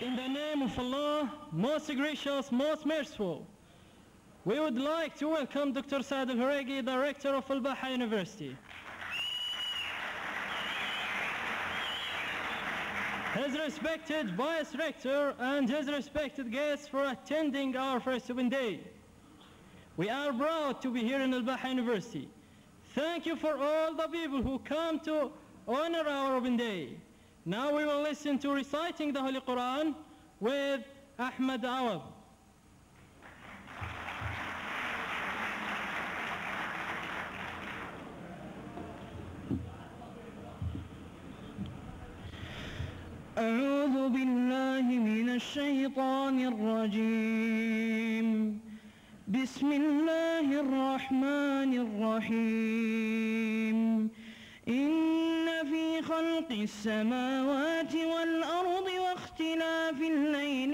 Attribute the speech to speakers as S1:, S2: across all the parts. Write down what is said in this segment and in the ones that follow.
S1: In the name of Allah, most gracious, most merciful, we would like to welcome Dr. Saad Al-Haregi, Director of الباحة University. His respected Vice Rector and his respected guests for attending our first open day. We are proud to be here in الباحة University. Thank you for all the people who come to honor our open day. Now we will listen to reciting the Holy Quran with Ahmed Awad.
S2: أعوذ بالله من الشيطان الرجيم. بسم الله الرحمن الرحيم. إن في خلق السماوات والأرض واختلاف الليل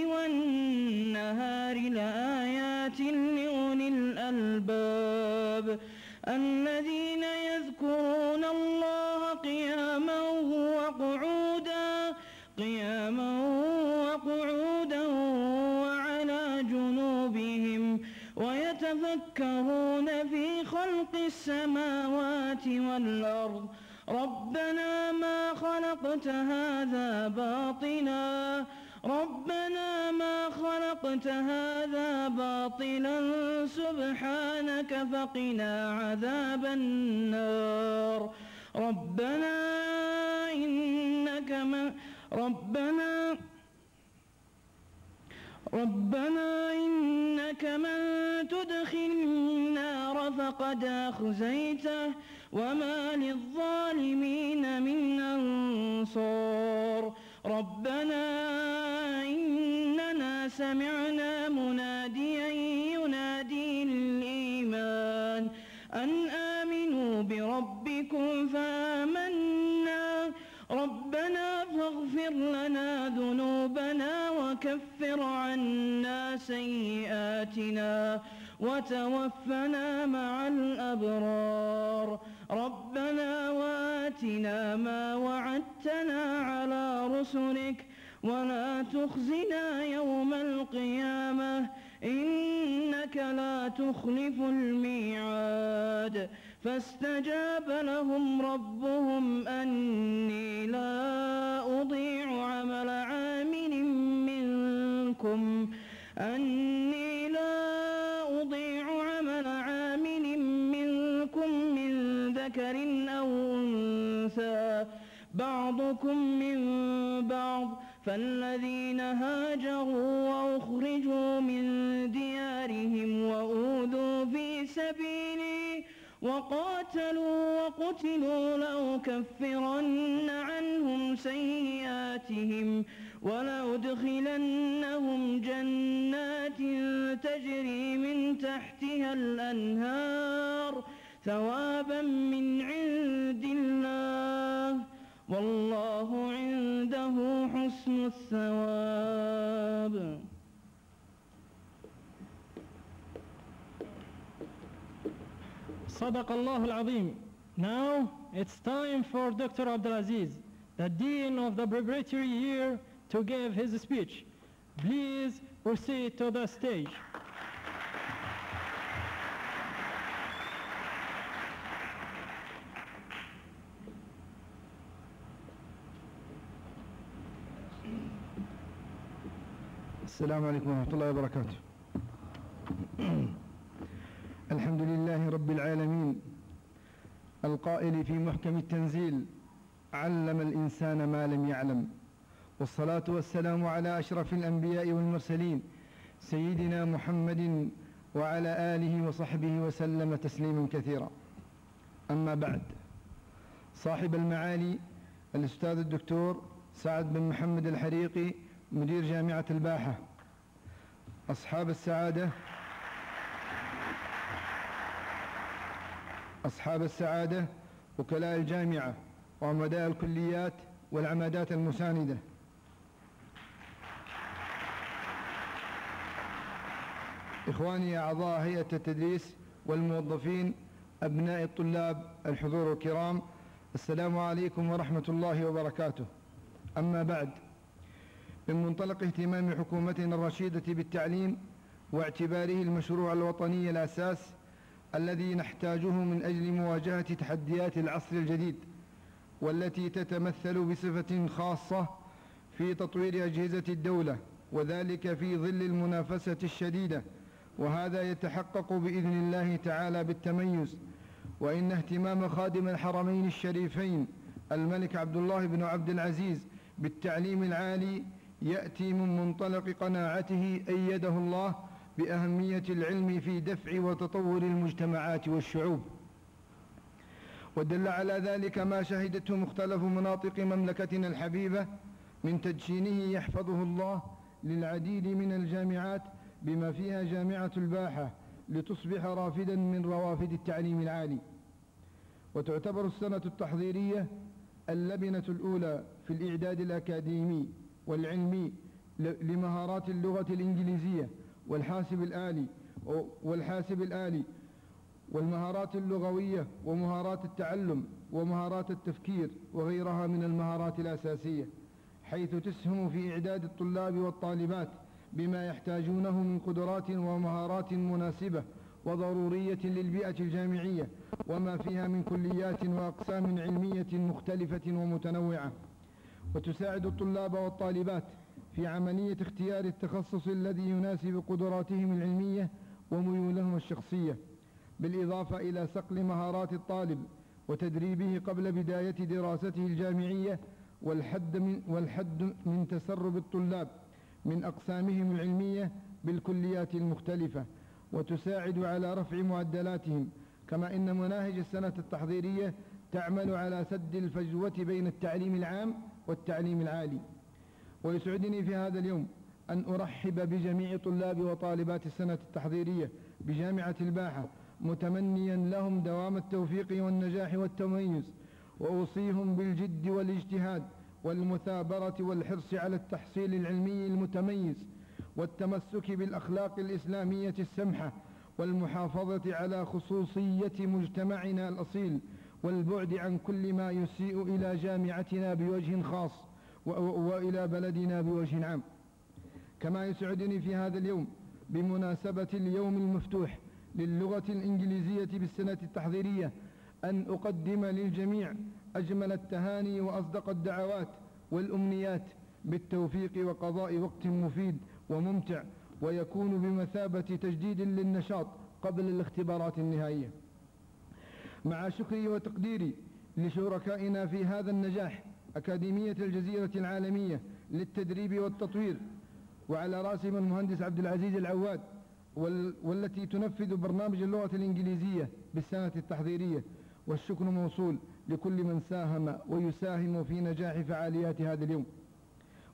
S2: والنهار لآيات لأولي الألباب الذين يذكرون الله قياما وقعودا وعلى جنوبهم ويتفكرون في خلق السماوات والأرض ربنا ما خلقت هذا باطلا سبحانك فقنا عذاب النار ربنا إنك من تدخل النار فقد أخزيته وما للظالمين من أنصار ربنا إننا سمعنا مناديا ينادي للإيمان أن آمنوا بربكم فآمنا ربنا فاغفر لنا ذنوبنا وكفر عنا سيئاتنا وتوفنا مع الأبرار ربنا وآتنا ما وعدتنا على رسلك ولا تخزنا يوم القيامة إنك لا تخلف الميعاد فاستجاب لهم ربهم أني لا أضيع عمل عامل منكم من ذكر أو أنثى بعضكم من بعض فالذين هاجروا وأخرجوا من ديارهم وأوذوا في سبيلي وقاتلوا وقتلوا لأكفرن عنهم سيئاتهم ولأدخلنهم جنات تجري من تحتها الأنهار ثوابا من عند الله والله عنده حسن الثواب.
S1: صدق الله العظيم. Now it's time for Dr. Abdulaziz, the Dean of the Preparatory Year, to give his speech. Please proceed to the stage.
S3: السلام عليكم ورحمة الله وبركاته. الحمد لله رب العالمين القائل في محكم التنزيل علم الإنسان ما لم يعلم والصلاة والسلام على أشرف الأنبياء والمرسلين سيدنا محمد وعلى آله وصحبه وسلم تسليما كثيرا. أما بعد، صاحب المعالي الأستاذ الدكتور سعد بن محمد الحريقي مدير جامعة الباحة، أصحاب السعادة وكلاء الجامعة وعمداء الكليات والعمادات المساندة، إخواني أعضاء هيئة التدريس والموظفين، أبناء الطلاب الحضور الكرام، السلام عليكم ورحمة الله وبركاته. أما بعد، من منطلق اهتمام حكومتنا الرشيدة بالتعليم واعتباره المشروع الوطني الأساس الذي نحتاجه من أجل مواجهة تحديات العصر الجديد، والتي تتمثل بصفة خاصة في تطوير أجهزة الدولة، وذلك في ظل المنافسة الشديدة، وهذا يتحقق بإذن الله تعالى بالتميز. وإن اهتمام خادم الحرمين الشريفين الملك عبد الله بن عبد العزيز بالتعليم العالي يأتي من منطلق قناعته أيده الله بأهمية العلم في دفع وتطور المجتمعات والشعوب، ودل على ذلك ما شهدته مختلف مناطق مملكتنا الحبيبة من تدشينه يحفظه الله للعديد من الجامعات، بما فيها جامعة الباحة، لتصبح رافدا من روافد التعليم العالي. وتعتبر السنة التحضيرية اللبنة الأولى في الإعداد الأكاديمي والعلمي لمهارات اللغة الإنجليزية والحاسب الآلي والمهارات اللغوية ومهارات التعلم ومهارات التفكير وغيرها من المهارات الأساسية، حيث تسهم في إعداد الطلاب والطالبات بما يحتاجونه من قدرات ومهارات مناسبة وضرورية للبيئة الجامعية، وما فيها من كليات وأقسام علمية مختلفة ومتنوعة، وتساعد الطلاب والطالبات في عملية اختيار التخصص الذي يناسب قدراتهم العلمية وميولهم الشخصية، بالإضافة إلى صقل مهارات الطالب وتدريبه قبل بداية دراسته الجامعية، والحد من تسرب الطلاب من أقسامهم العلمية بالكليات المختلفة، وتساعد على رفع معدلاتهم. كما إن مناهج السنة التحضيرية تعمل على سد الفجوة بين التعليم العام والتعليم العالي. ويسعدني في هذا اليوم أن أرحب بجميع طلاب وطالبات السنة التحضيرية بجامعة الباحة، متمنيا لهم دوام التوفيق والنجاح والتميز، وأوصيهم بالجد والاجتهاد والمثابرة والحرص على التحصيل العلمي المتميز، والتمسك بالأخلاق الإسلامية السمحة، والمحافظة على خصوصية مجتمعنا الأصيل، والبعد عن كل ما يسيء إلى جامعتنا بوجه خاص وإلى بلدنا بوجه عام. كما يسعدني في هذا اليوم بمناسبة اليوم المفتوح للغة الإنجليزية بالسنة التحضيرية أن أقدم للجميع أجمل التهاني وأصدق الدعوات والأمنيات بالتوفيق وقضاء وقت مفيد وممتع، ويكون بمثابة تجديد للنشاط قبل الاختبارات النهائية. مع شكري وتقديري لشركائنا في هذا النجاح أكاديمية الجزيرة العالمية للتدريب والتطوير، وعلى رأسهم المهندس عبد العزيز العواد، والتي تنفذ برنامج اللغة الإنجليزية بالسنة التحضيرية. والشكر موصول لكل من ساهم ويساهم في نجاح فعاليات هذا اليوم.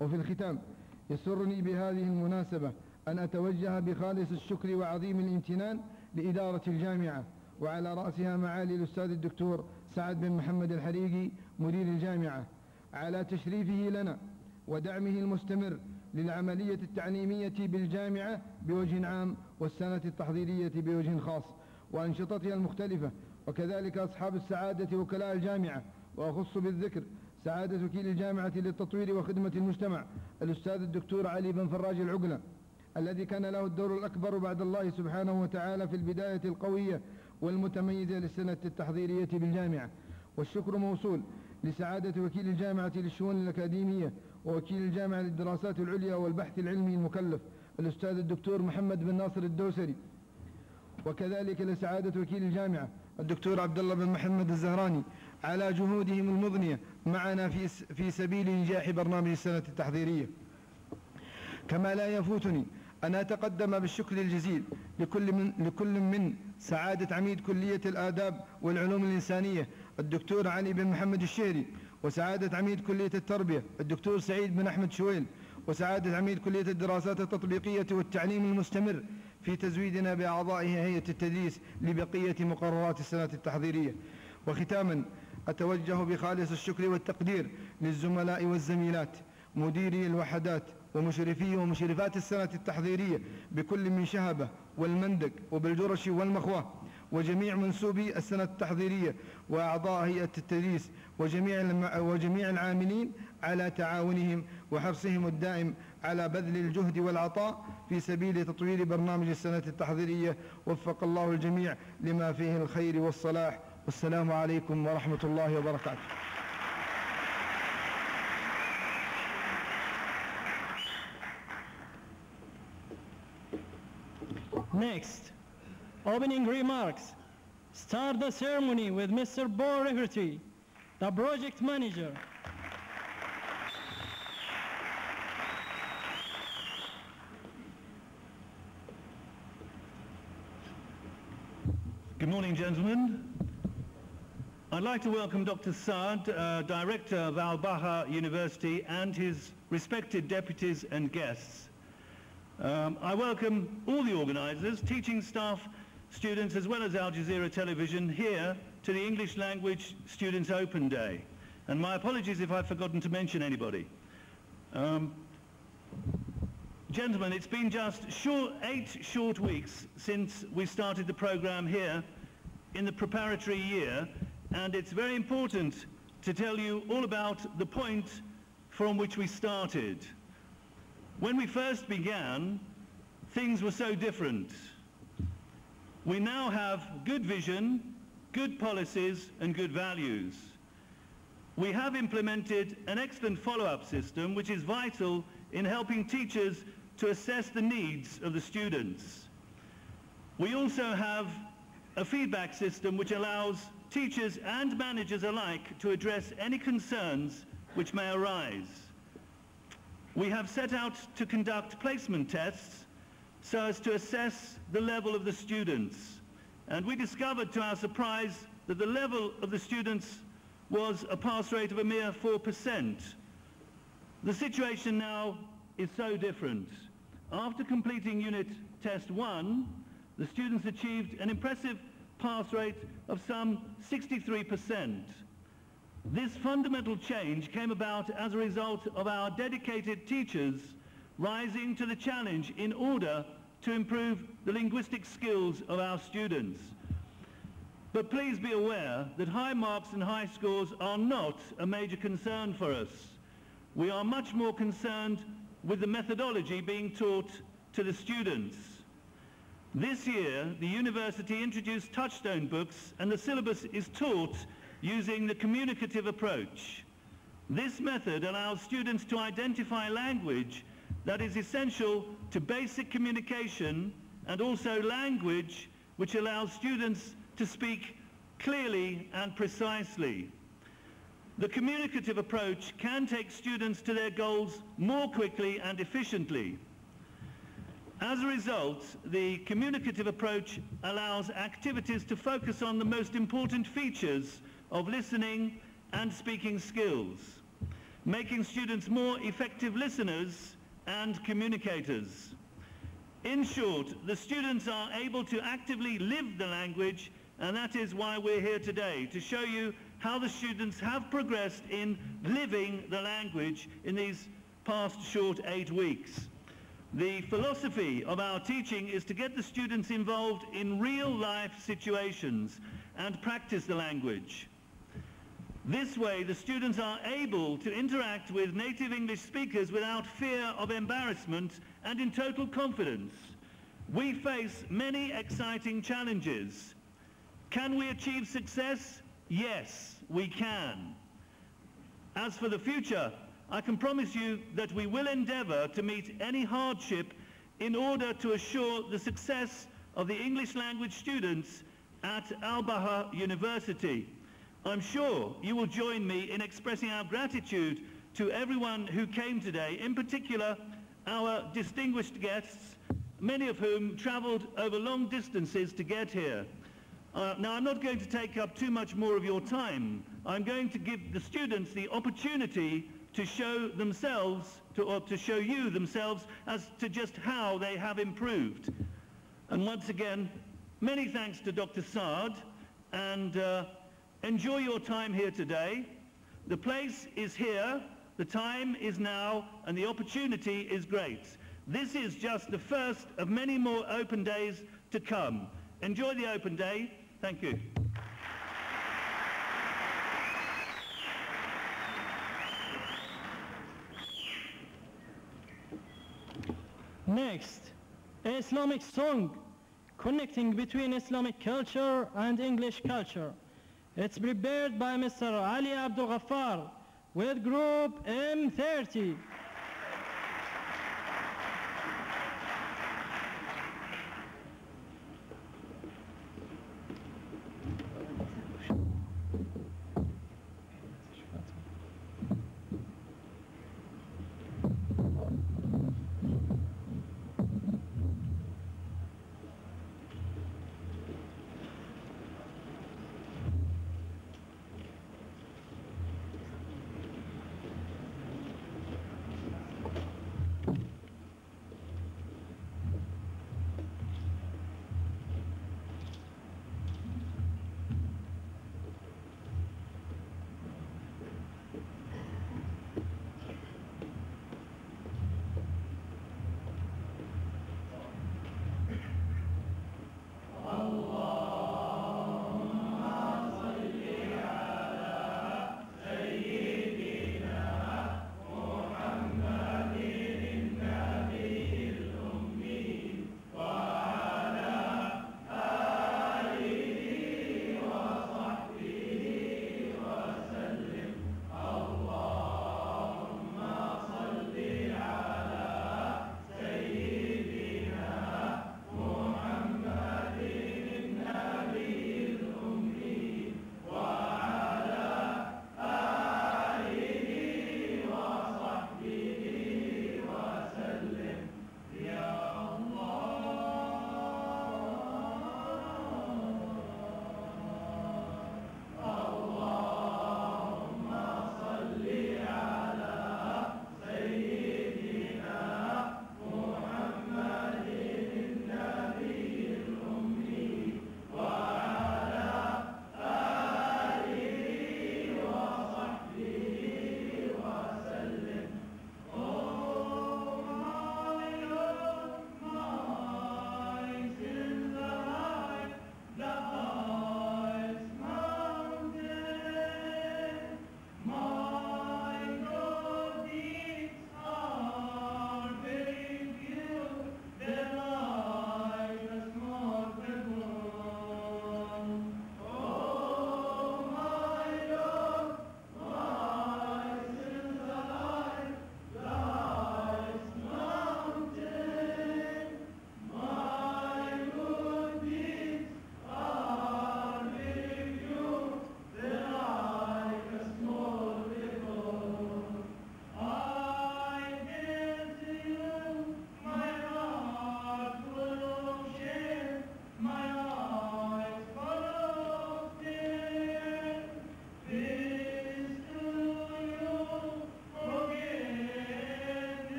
S3: وفي الختام يسرني بهذه المناسبة أن أتوجه بخالص الشكر وعظيم الامتنان لإدارة الجامعة، وعلى رأسها معالي الأستاذ الدكتور سعد بن محمد الحريقي مدير الجامعة، على تشريفه لنا ودعمه المستمر للعملية التعليمية بالجامعة بوجه عام والسنة التحضيرية بوجه خاص وأنشطتها المختلفة، وكذلك أصحاب السعادة وكلاء الجامعة. وأخص بالذكر سعادة وكيل الجامعة للتطوير وخدمة المجتمع الأستاذ الدكتور علي بن فراج العقلة، الذي كان له الدور الأكبر بعد الله سبحانه وتعالى في البداية القوية والمتميزة للسنة التحضيرية بالجامعة. والشكر موصول لسعادة وكيل الجامعة للشؤون الأكاديمية ووكيل الجامعة للدراسات العليا والبحث العلمي المكلف الأستاذ الدكتور محمد بن ناصر الدوسري، وكذلك لسعادة وكيل الجامعة الدكتور عبد الله بن محمد الزهراني على جهودهم المضنية معنا في سبيل نجاح برنامج السنة التحضيرية. كما لا يفوتني أن أتقدم بالشكر الجزيل لكل من سعادة عميد كلية الآداب والعلوم الإنسانية الدكتور علي بن محمد الشهري، وسعادة عميد كلية التربية الدكتور سعيد بن أحمد شويل، وسعادة عميد كلية الدراسات التطبيقية والتعليم المستمر في تزويدنا بأعضاء هيئة التدريس لبقية مقررات السنة التحضيرية. وختاما أتوجه بخالص الشكر والتقدير للزملاء والزميلات مديري الوحدات ومشرفي ومشرفات السنة التحضيرية بكل من شهبة والمندق وبالجرش والمخوة، وجميع منسوبي السنة التحضيرية وأعضاء هيئة التدريس وجميع العاملين على تعاونهم وحرصهم الدائم على بذل الجهد والعطاء في سبيل تطوير برنامج السنة التحضيرية. وفق الله الجميع لما فيه الخير والصلاح، والسلام عليكم ورحمة الله وبركاته.
S1: Next, opening remarks. Start the ceremony with Mr. Bo Rafferty, the project manager.
S4: Good morning, gentlemen. I'd like to welcome Dr. Saad, Director of Al-Baha University, and his respected deputies and guests. I welcome all the organisers, teaching staff, students, as well as Al Jazeera Television here to the English Language Students' Open Day. And my apologies if I've forgotten to mention anybody. Gentlemen, it's been just 8 short weeks since we started the programme here in the preparatory year, and it's very important to tell you all about the point from which we started. When we first began, things were so different. We now have good vision, good policies, and good values. We have implemented an excellent follow-up system which is vital in helping teachers to assess the needs of the students. We also have a feedback system which allows teachers and managers alike to address any concerns which may arise. We have set out to conduct placement tests so as to assess the level of the students. And we discovered to our surprise that the level of the students was a pass rate of a mere 4%. The situation now is so different. After completing unit test 1, the students achieved an impressive pass rate of some 63%. This fundamental change came about as a result of our dedicated teachers rising to the challenge in order to improve the linguistic skills of our students. But please be aware that high marks and high scores are not a major concern for us. We are much more concerned with the methodology being taught to the students. This year, the university introduced touchstone books, and the syllabus is taught using the communicative approach. This method allows students to identify language that is essential to basic communication, and also language which allows students to speak clearly and precisely. The communicative approach can take students to their goals more quickly and efficiently. As a result, the communicative approach allows activities to focus on the most important features of listening and speaking skills, making students more effective listeners and communicators. In short, the students are able to actively live the language, and that is why we're here today, to show you how the students have progressed in living the language in these past short 8 weeks. The philosophy of our teaching is to get the students involved in real-life situations and practice the language. This way, the students are able to interact with native English speakers without fear of embarrassment and in total confidence. We face many exciting challenges. Can we achieve success? Yes, we can. As for the future, I can promise you that we will endeavour to meet any hardship in order to assure the success of the English language students at Al-Baha University. I'm sure you will join me in expressing our gratitude to everyone who came today, in particular our distinguished guests, many of whom travelled over long distances to get here. Now, I'm not going to take up too much more of your time. I'm going to give the students the opportunity to show themselves, or to show you themselves, as to just how they have improved. And once again, many thanks to Dr. Saad, and enjoy your time here today. The place is here, the time is now, and the opportunity is great. This is just the first of many more open days to come. Enjoy the open day. Thank you.
S1: Next, Islamic song connecting between Islamic culture and English culture. It's prepared by Mr. Ali Abdul Ghaffar with group M30.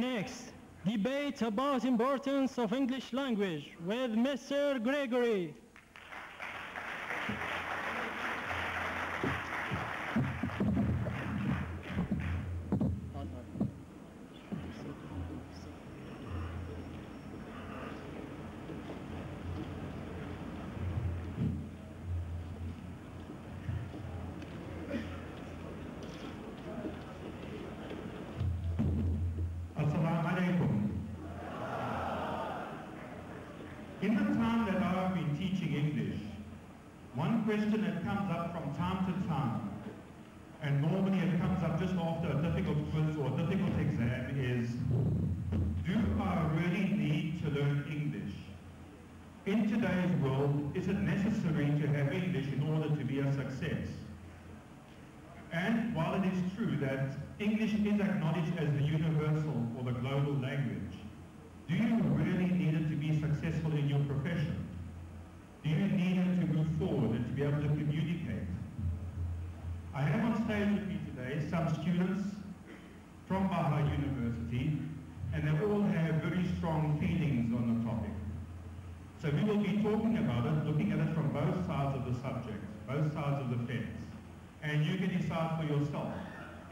S1: Next, debate about importance of English language with Mr. Gregory.
S5: In the time that I've been teaching English, one question that comes up from time to time, and normally it comes up just after a difficult quiz or a difficult exam, is, do I really need to learn English? In today's world, is it necessary to have English in order to be a success? And while it is true that English is acknowledged as the universal or the global language, do you really need it to be successful in your profession? Do you need it to move forward and to be able to communicate? I have on stage with me today some students from Baha University, and they all have very strong feelings on the topic. So we will be talking about it, looking at it from both sides of the subject, both sides of the fence. And you can decide for yourself,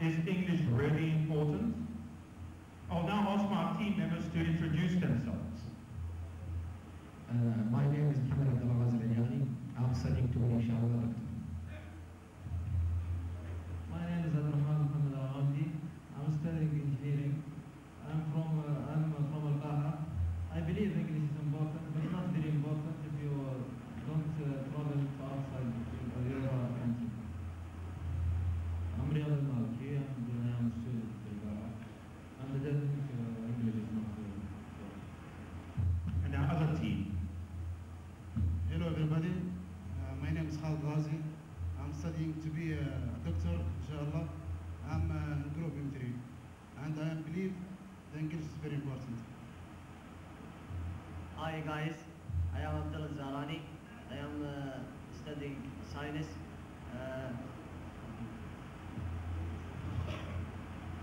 S5: is English really important? I'll now ask my team members to introduce themselves.
S6: My name is الأول. I'm studying to be inshallah.
S7: My name is الأول. I'm studying engineering. I'm from الباحة. I believe English is important, but not very important if you don't travel to outside your country. I'm Riyad al-Maliki and I'm a student at الباحة. And I don't think English is not very important.
S5: And our other team.
S8: Hello everybody, my name is Khalid Ghazi. I'm studying to be a doctor, inshallah. I'm in group M3 and I believe the English is very important.
S2: Hi guys, I am Abdullah Zarani. I am studying science.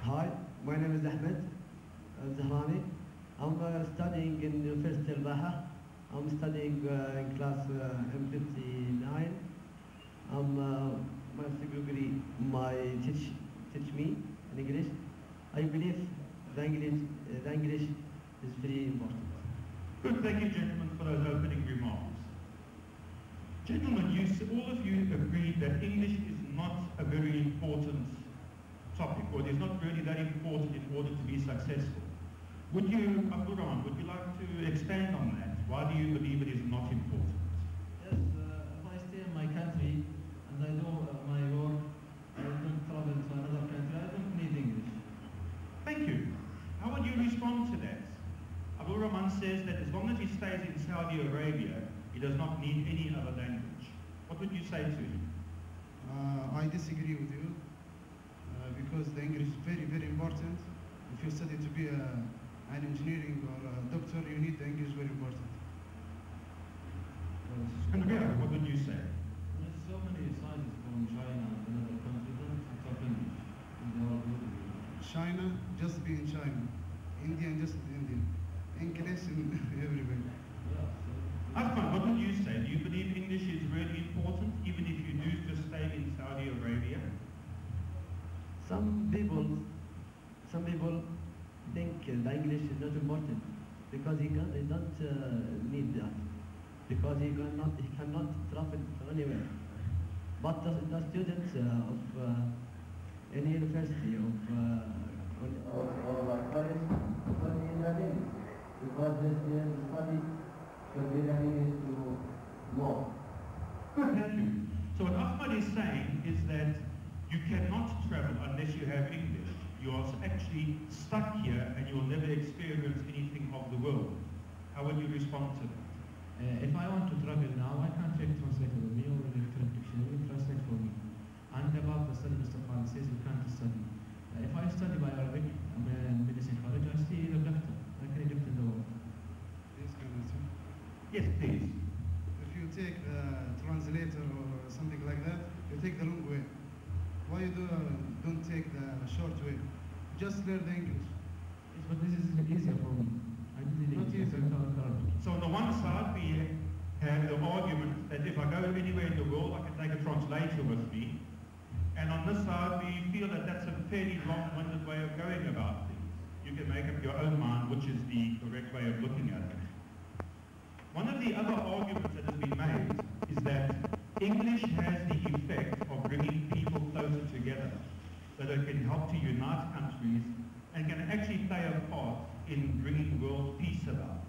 S9: Hi, my name is Ahmed Zahrani. I'm studying in University Al-Baha. I'm studying in class M59. My degree, teach me in English. I believe the English is very important.
S5: Good, thank you gentlemen for those opening remarks. Gentlemen, all of you agreed that English is not a very important topic, or it is not really that important in order to be successful. Would you, Abdurrahman, would you like to expand on that? Why do you believe it is not important?
S7: Yes, if I stay in my country and I do my work, I don't travel to another country, I don't need English.
S5: Thank you. How would you respond to that? Abdul Rahman says that as long as he stays in Saudi Arabia, he does not need any other language. What would you say to him?
S8: I disagree with you because the English is very, very important. If you study to be an engineering or a doctor, you need the English very important.
S5: And Riyad, what would you say?
S7: There's so many scientists from China and another countries don't talk English. And they are good.
S8: China, just be in China. Indian, just Indian. English in everywhere.
S7: Yeah,
S5: Ahmad, what would you say? Do you believe English is really important, even if you do just stay in Saudi Arabia?
S9: Some people think the English is not important because they don't need that, because he cannot travel anywhere. But the students of any university or college study in English because they study to be English to more.
S5: Good, thank you. So what Ahmad is saying is that you cannot travel unless you have English. You are actually stuck here and you will never experience anything of the world. How would you respond to that?
S6: If I want to travel now, I can't take translator with me or electronic dictionary translate for me. And about the study, Mr. Khan says we can't study. If I study by Arabic, I'm in medicine college, I see the doctor. I can doctor in the world.
S8: Yes, can I say?
S5: Yes, please.
S8: If you take the translator or something like that, you take the long way. Why you don't take the short way? Just learn the English.
S6: but this is easier for me. I did it
S8: Not
S6: in
S8: easy.
S6: Arabic.
S5: So on the one side, we have the argument that if I go anywhere in the world, I can take a translator with me. And on this side, we feel that that's a fairly long-winded way of going about things. You can make up your own mind which is the correct way of looking at it. One of the other arguments that has been made is that English has the effect of bringing people closer together, that it can help to unite countries and can actually play a part in bringing world peace about.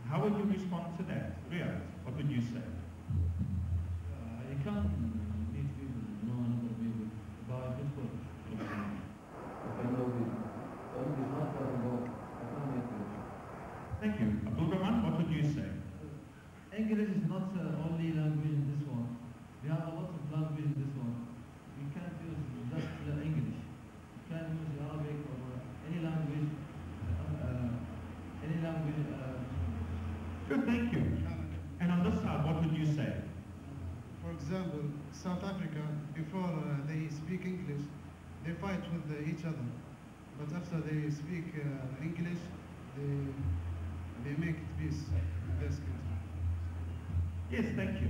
S5: How would you respond to that? Ria, what would you say?
S6: You can't meet people, know another people, about people. If I know people. So it's not about, I can't meet people.
S5: Thank you. Abdul Rahman, what would you say?
S6: English is not only language in this one. We have a lot of language in this one. We can't use just English. You can use Arabic or any language.
S5: Good, thank you. And on this side, what would you say?
S8: For example, South Africa, before they speak English, they fight with each other. But after they speak English, they make peace in this country.
S5: Yes, thank you.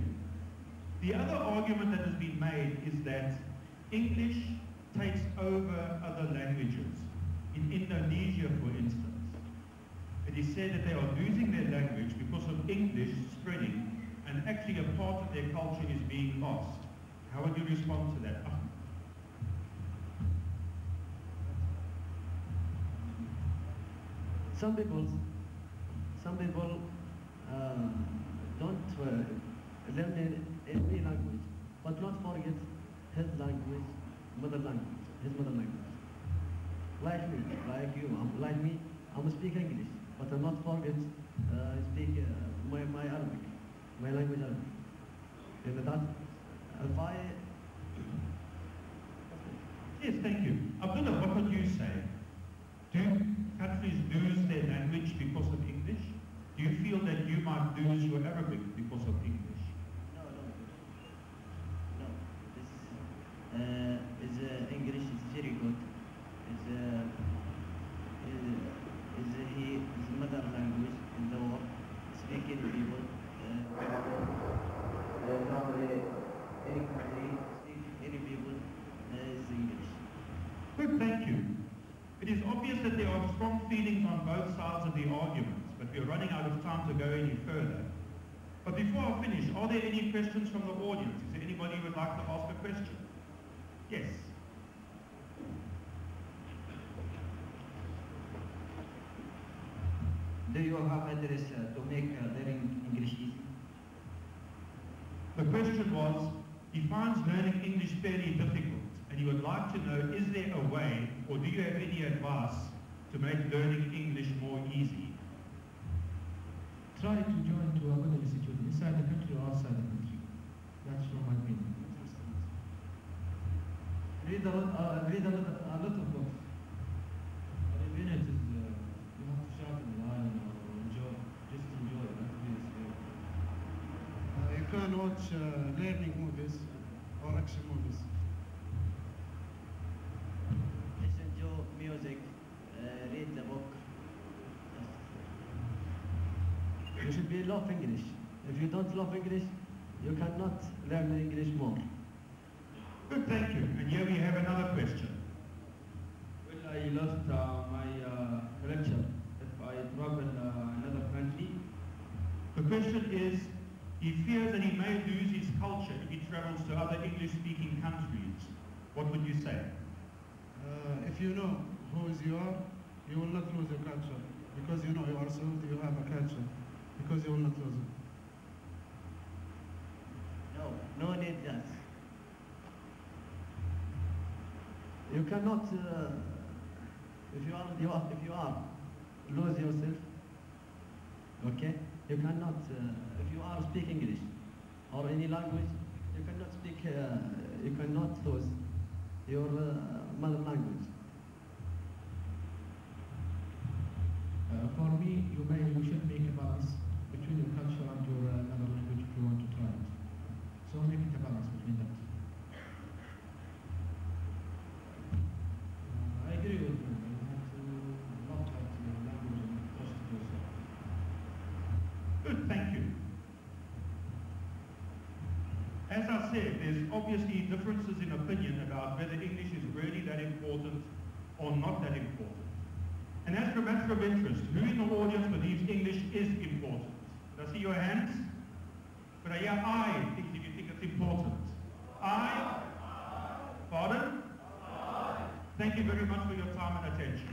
S5: The other argument that has been made is that English takes over other languages. In Indonesia, for instance, it is said that they are losing their language because of English spreading, and actually a part of their culture is being lost. How would you respond to that?
S9: Some people don't learn any language, but not forget his language, mother language, his mother language. Like me, like you, like me, I'm speak English, but I'm not forget speak my Arabic, my language Arabic. And that, if I...
S5: Yes, thank you. Abdullah, what would you say? Do countries lose their language because of English? Do you feel that you might lose your Arabic because of English?
S9: No. This is English is very good. Is his mother language in the world. Speaking people. Normally, any country, any people is English.
S5: Good, thank you. It is obvious that there are strong feelings on both sides of the argument, but we are running out of time to go any further. But before I finish, are there any questions from the audience? Is there anybody who would like to ask a question? Yes.
S10: Do you have address to make learning English easy?
S5: The question was, he finds learning English fairly difficult, and he would like to know, is there a way, or do you have any advice to make learning English more easy?
S6: Try to join to a good institute inside the country or outside the country. That's from my opinion. Read a lot of books. Even it is, you have to shout in line or enjoy, just enjoy it, not to be scared.
S8: You can watch learning movies or action movies.
S9: Listen to music, read the book. You should be love English. If you don't love English, you cannot learn English more.
S5: Good, thank you. And here we have another question.
S7: Well, I lost my lecture. If I travel another country,
S5: The question is, he fears that he may lose his culture if he travels to other English-speaking countries. What would you say?
S8: If you know who you are, you will not lose your culture. Because you know you are Saudi, you have a culture. Because you will not lose it.
S9: No need that. You cannot, if you are, lose yourself. Okay? You cannot, if you are speak English or any language, you cannot speak, you cannot lose your mother language.
S6: For me, you should make a balance between your culture and your another language if you want to try it. So make it a balance between that. I agree with you. You have to
S5: said, there's obviously differences in opinion about whether English is really that important or not that important. And as a matter of interest, who in the audience believes English is important? Did I see your hands? But I hear I if you think it's important. I? Pardon? Thank you very much for your time and attention.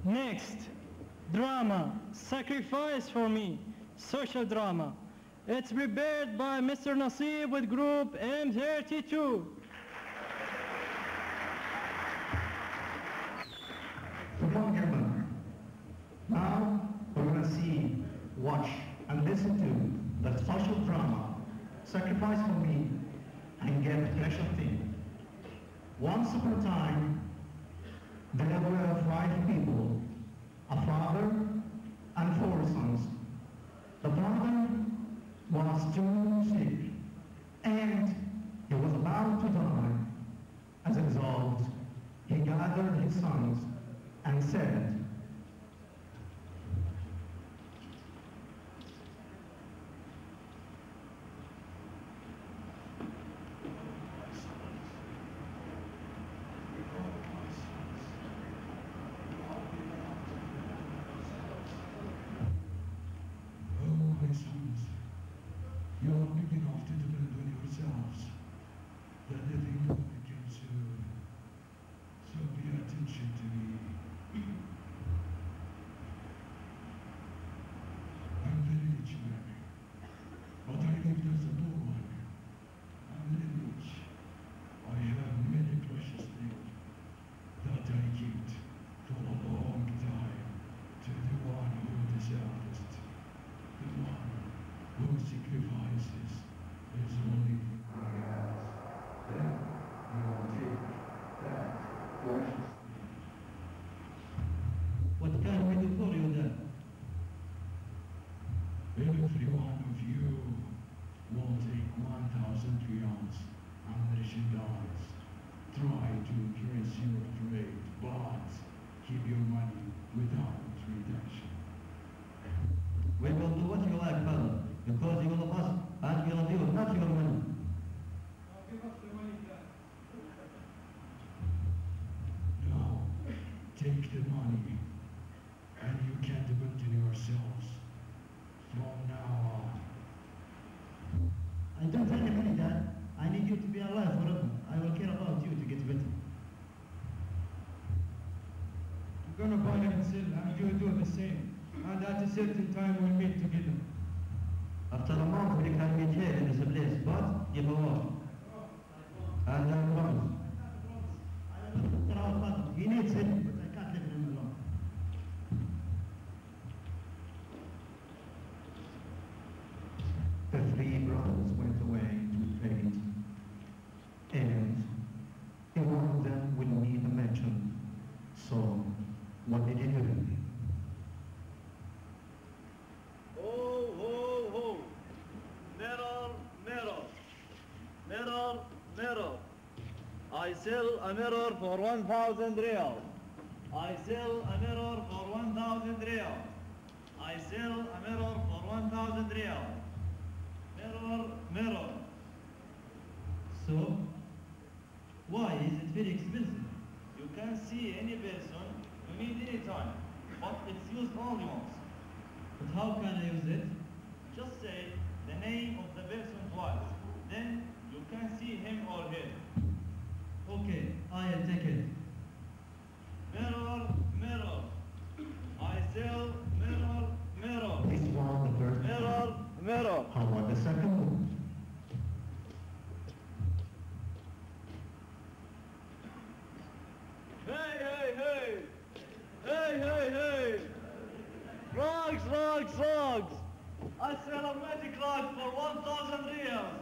S1: Next, drama, Sacrifice for Me, social drama. It's prepared by Mr. Nasib with group M32.
S11: Good morning, everyone. Now we're going to see, watch, and listen to the social drama, Sacrifice for Me, and Get a Special Thing. Once upon a time, there were 5 people, a father and 4 sons. The father was too sick and he was about to die. As a result, he gathered his sons and said,
S12: you are big enough to depend on yourselves. The living will begin soon. So pay attention to me. I'm very rich man, but I lived as a poor one. I'm very rich. I have many precious things that I kept for a long time to the one who deserves it. The one who sacrifices his only thing he has. Then he will take that precious thing.
S6: What can we do for you then?
S12: Every one of you will take 1,000 riyals and merchandise. Try to increase your trade, but keep your money without redemption.
S9: We will do what you like, brother, because you love us and we love you, not your money.
S12: Now, take the money, and you can depend on yourselves from now on.
S11: I don't have any money, Dad. I need you to be alive forever. I will care about you to get better.
S7: I'm gonna buy and sell, and you do the same. And at a certain time we'll meet together.
S9: After a month we can meet here in this place, but give a word. And I promise.
S11: I will look after our father. He needs help, but I can't leave him alone. The 3 brothers went away to trade, and one of them will need a merchant. So, what did he do?
S13: Ho, ho, ho. Mirror, mirror. Mirror, mirror. I sell a mirror for 1,000 riyals. I sell a mirror for 1,000 riyals. I sell a mirror for 1,000 riyals. Mirror, mirror.
S6: So, why is it very expensive?
S13: You can see any person you need any time, but it's used only once.
S6: But how can I use it?
S13: Just say the name of the person twice. Then you can see him or her.
S6: Okay, I'll take it.
S13: Mirror, mirror. I sell mirror, mirror.
S11: This was the first
S13: Mirror, mirror.
S11: How about the second one?
S13: Hey, hey, hey. Hey, hey, hey. Rugs, rugs, rugs. I sell a magic rug for 1,000 riyals.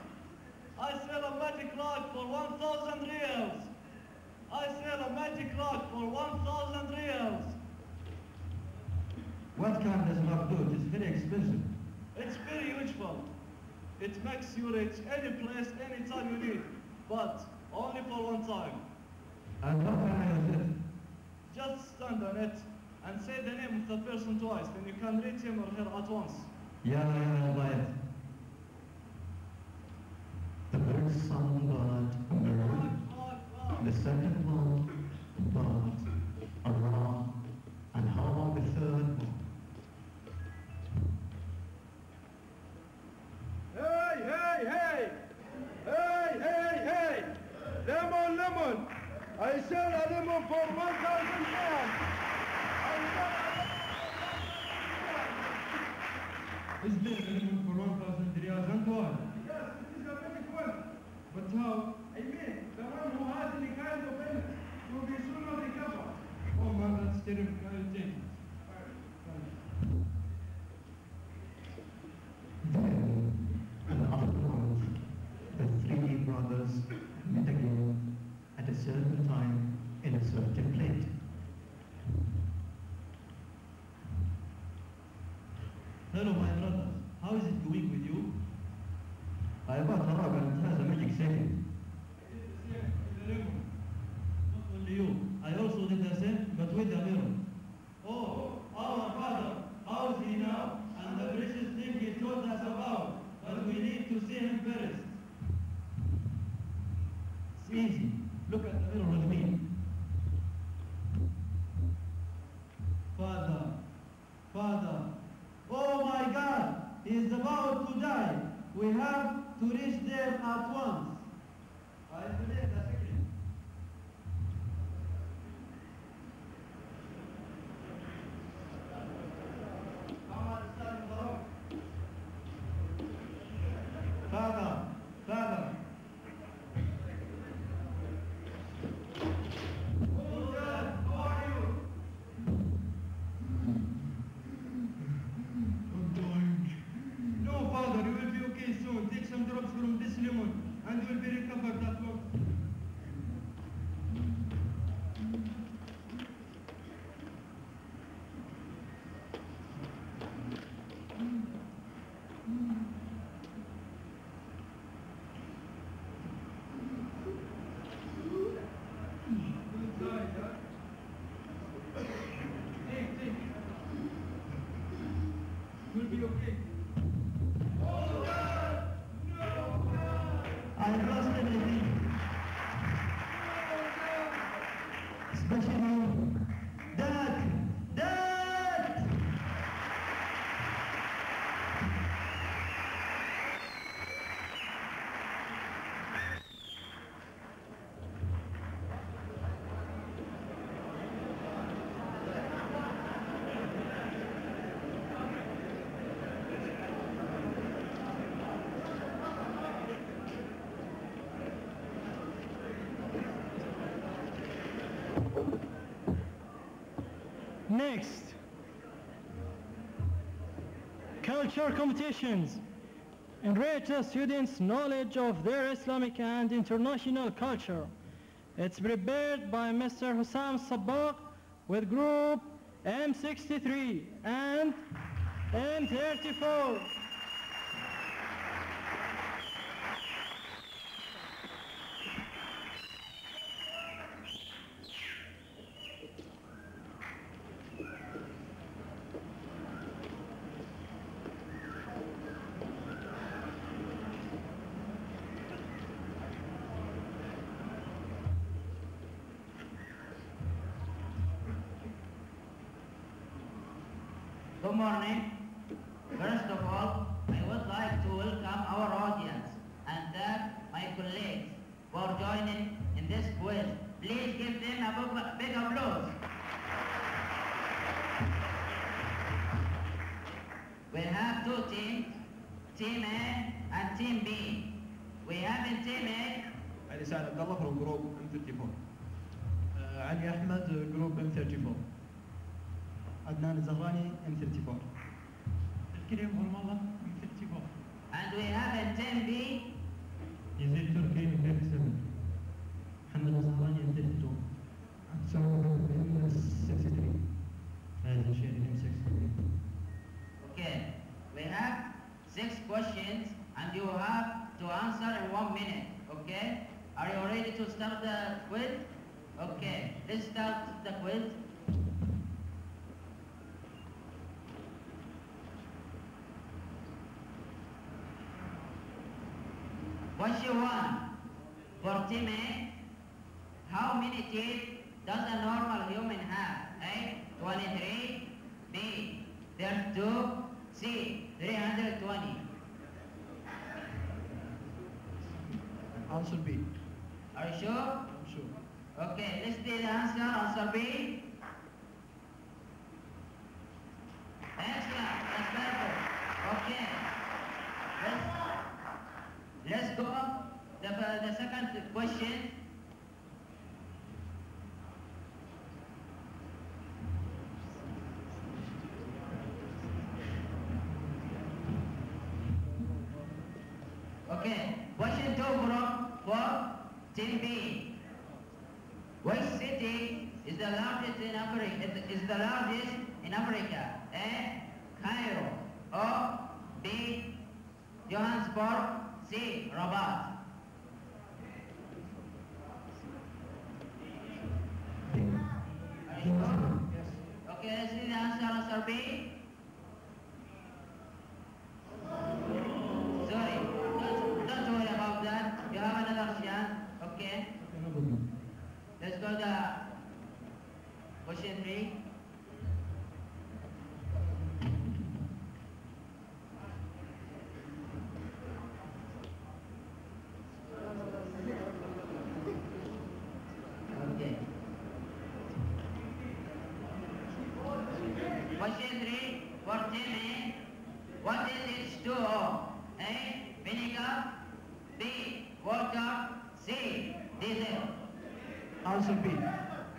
S13: I sell a magic rug for 1,000 riyals. I sell a magic lock for 1,000 reals.
S6: What can this lock do? It is very expensive.
S13: It's very useful. It makes you reach any place, anytime you need, but only for one time.
S6: And what can I use it?
S13: Just stand on it and say the name of the person twice, then you can reach him or her at once.
S6: Yeah, I'll buy it.
S11: The first songbird bird, the second one bird, around, and how about the third one?
S3: Hey, hey, hey! Hey, hey, hey! Lemon, lemon! I sell a lemon for 1,000 pounds!
S6: Is there a lemon for 1,000 riyals and why?
S3: Yes, it is a big one.
S6: But how?
S3: I mean, the one who has any kind of illness will be sooner recovered.
S6: Oh man, that's terrible. I'll take it.
S11: Then, and afterwards, the three brothers met again at a certain time in a certain place.
S6: Hello, my brothers. How is it going with you?
S11: I bought a rock and it has a magic setting.
S6: Not only you. I also did the same, but with the mirror.
S13: Oh, our father, how is he now? And the precious thing he told us about, but we need to see him first.
S6: It's easy. Look at the mirror with me.
S13: Father, Father, oh my God, he is about to die. We have to reach there at once. I believe the secret. Father, Father. Oh, Dad, how are you?
S12: I'm dying.
S13: No, Father, you will be okay soon. Take some drops from this lemon and you will be recovered at once. You'll be okay.
S11: I lost everything. Especially Dad! Dad!
S1: Next, culture competitions. Enrich the students' knowledge of their Islamic and international culture. It's prepared by Mr. Hussam Sabbaq with group M63 and M34.
S10: Good morning. First of all, I would like to welcome our audience and thank my colleagues for joining in this quiz. Please give them a big applause. We have two teams, Team A and Team B. We have in Team A
S6: Ali Saad Abdullah from group M34. Ali Ahmed, group M34.
S14: عدنان الزهراني M34.
S6: الكريم هرمالة M34.
S10: and we have in Team B
S6: Yazid Turki M37. محمد الزهراني M32.
S12: M63.
S10: Okay, we have 6 questions and you have to answer in 1 minute, okay? Are you ready to start the quiz? Okay, let's start the quiz. Question 1. For teammate, how many teeth does a normal human have? A. 23. B. 32. C. 320.
S8: Answer B.
S10: Are you sure?
S8: I'm sure.
S10: Okay, let's see the answer. Answer B. Excellent. That's perfect. Okay. Let's go. The second question. Okay, question 2 for team B. Which city is the largest in Africa? A. Cairo. O. B. Johannesburg. C. Rabat. Are you sure?
S8: Yes.
S10: Okay, let's see the answer. Answer B. Sorry, don't worry about that. You have another chance. Okay. Let's go to question 3. Okay. Question 3 for Jimmy. What is H2O? A. Vinegar. B. Water. C. Diesel.
S8: Answer B.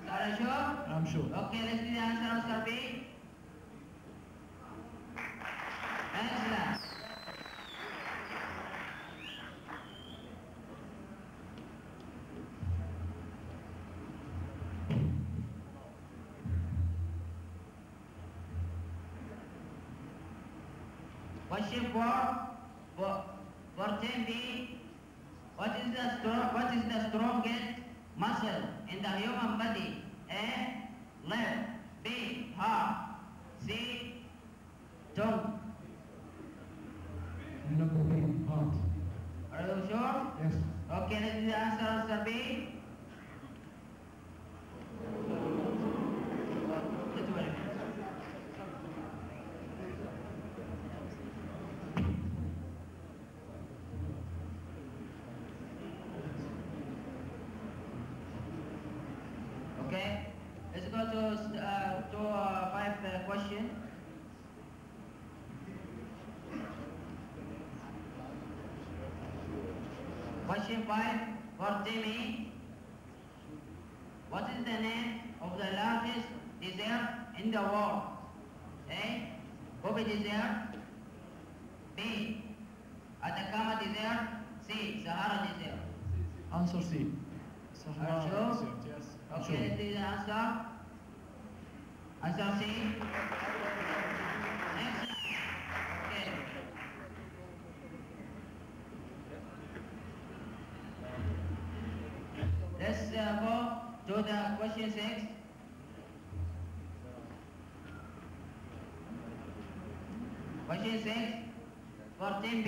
S10: Are you sure?
S8: I'm sure.
S10: Okay, let's see the answer. Answer B. Excellent. Question 4 for team B. What is the strongest muscle in the human body? A. Left. B. Heart. C. Tongue.
S12: Number B, heart.
S10: Are you sure?
S12: Yes.
S10: Okay, let's see the answer. Answer B. Let's wait. Okay, let's go to 5 question. Question 5 for Timmy. What is the name of the largest desert in the world? A. Gobi Desert. B. Atacama Desert. C. Sahara Desert.
S8: Answer C.
S10: Are you sure?
S8: Desert, yes.
S10: Okay, let's see the answer. Answer C. Excellent. Okay. Let's go to the question 6. Question 6 for team B.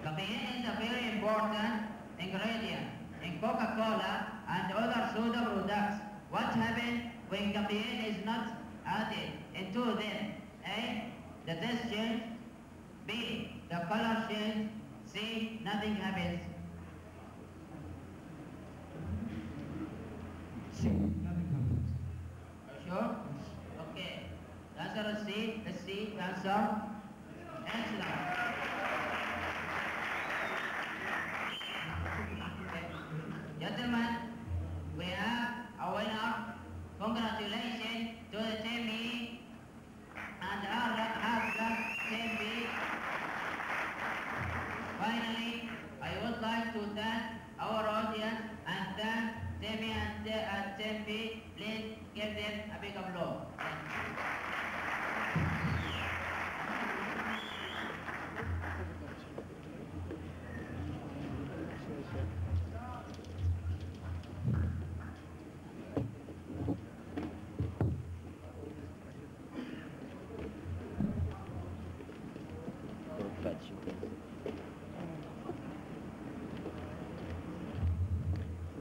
S10: Caffeine is a very important ingredient in Coca-Cola and other soda products. What happens when caffeine is not added into them? A. The taste change. B. The color change. C. Nothing happens.
S12: C, nothing happens.
S10: Are you sure? Okay. The answer is C. Let's see the answer. Excellent. Gentlemen, we have a winner. Congratulations to the team E and our team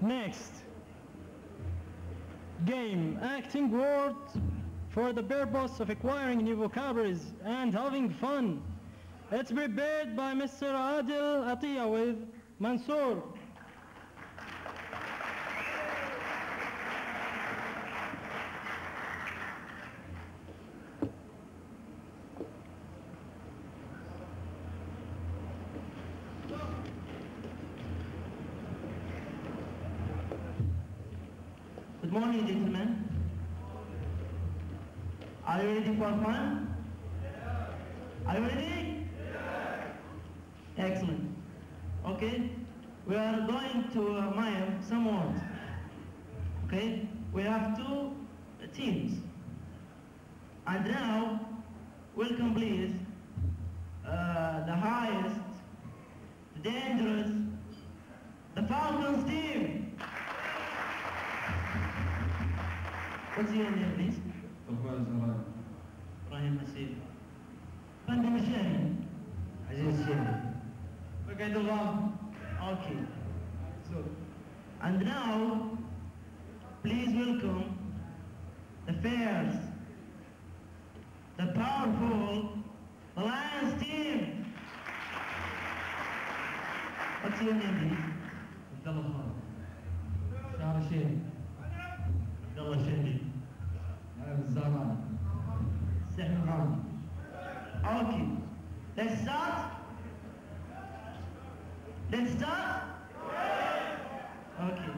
S1: Next, game, acting words for the purpose of acquiring new vocabularies and having fun. It's prepared by Mr. Adil Atiya with Mansour.
S9: Good morning, gentlemen. Are you ready for fun? Are you ready? Excellent. Okay, we are going to mime some words. Okay, we have two teams. And now, welcome please, the highest, the dangerous, the Falcons team. What's your name, please? إبراهيم مسير. فندم الشامي. عزيز الشامي. مقعد الغام. Okay. So, and now, please welcome the fierce, the powerful, the Lions team. What's your name, please?
S6: عبد الله خان. شعر الشيخ.
S9: عبد الله الشهري.
S6: الزهراني.
S9: سحر الرامي. Okay. Let's start. Let's start. Okay.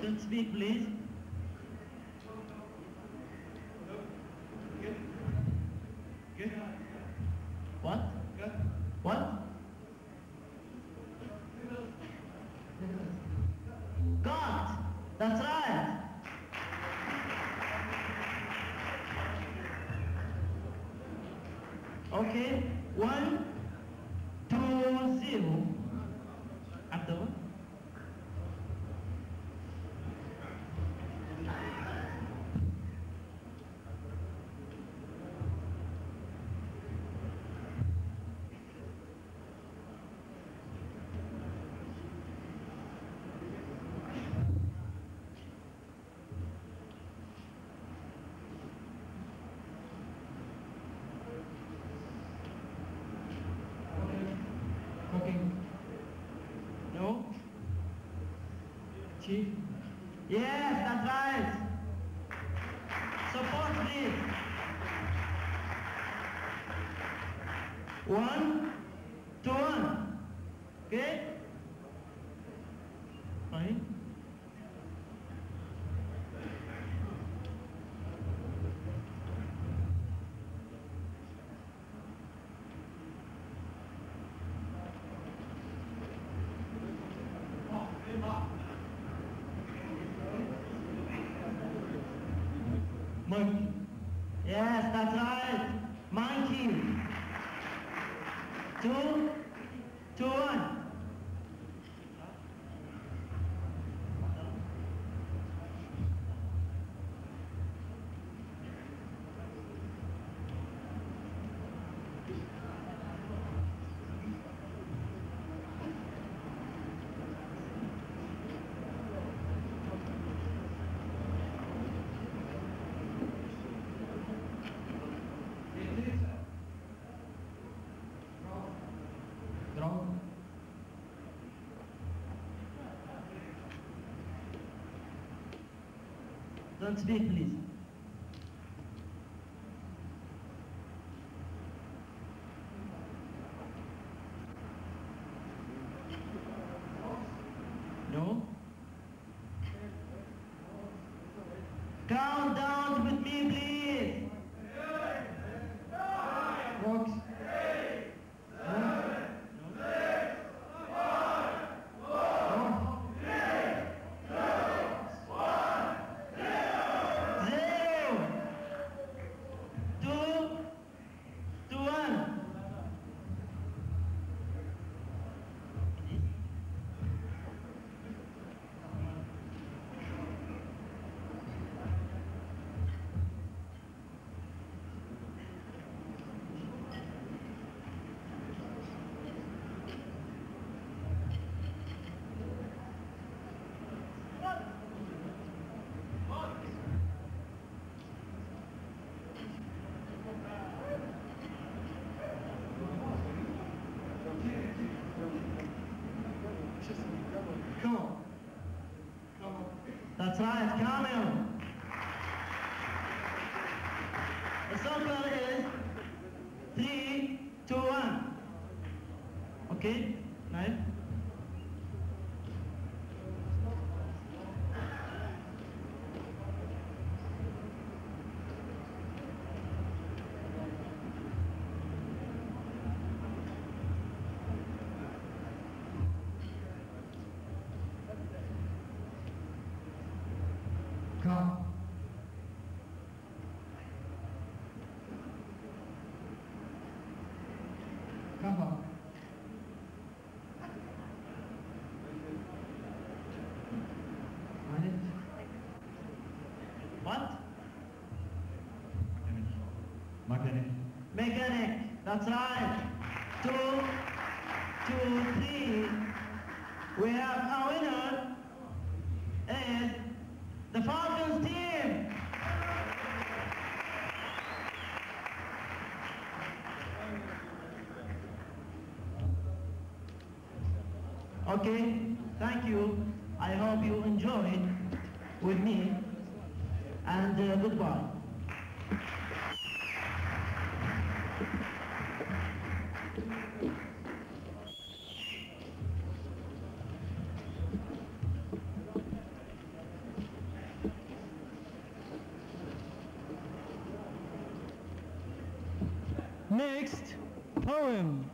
S9: Don't speak, please. What? What? God! That's right! Okay, 1, 2, 0. Abdullah? No?
S6: Chief?
S9: Yes, that's right. Support, please. 1, 2, 1. Okay? Fine.
S6: Monkey.
S9: Yes, that's right. Monkey. 2, 2, 1.
S6: Ground.
S9: Don't speak, please. No? Count down with me, please.
S6: Rocks.
S2: That's right, Kamil. The circle is 3, 2, 1. Okay, right?
S12: Come. Come on.
S2: What?
S5: Mechanic.
S2: Mechanic, that's right. 2, 2, 3. We have our winner is the Falcons team. Okay, thank you. I hope you enjoyed with me, and goodbye.
S1: Next, poem.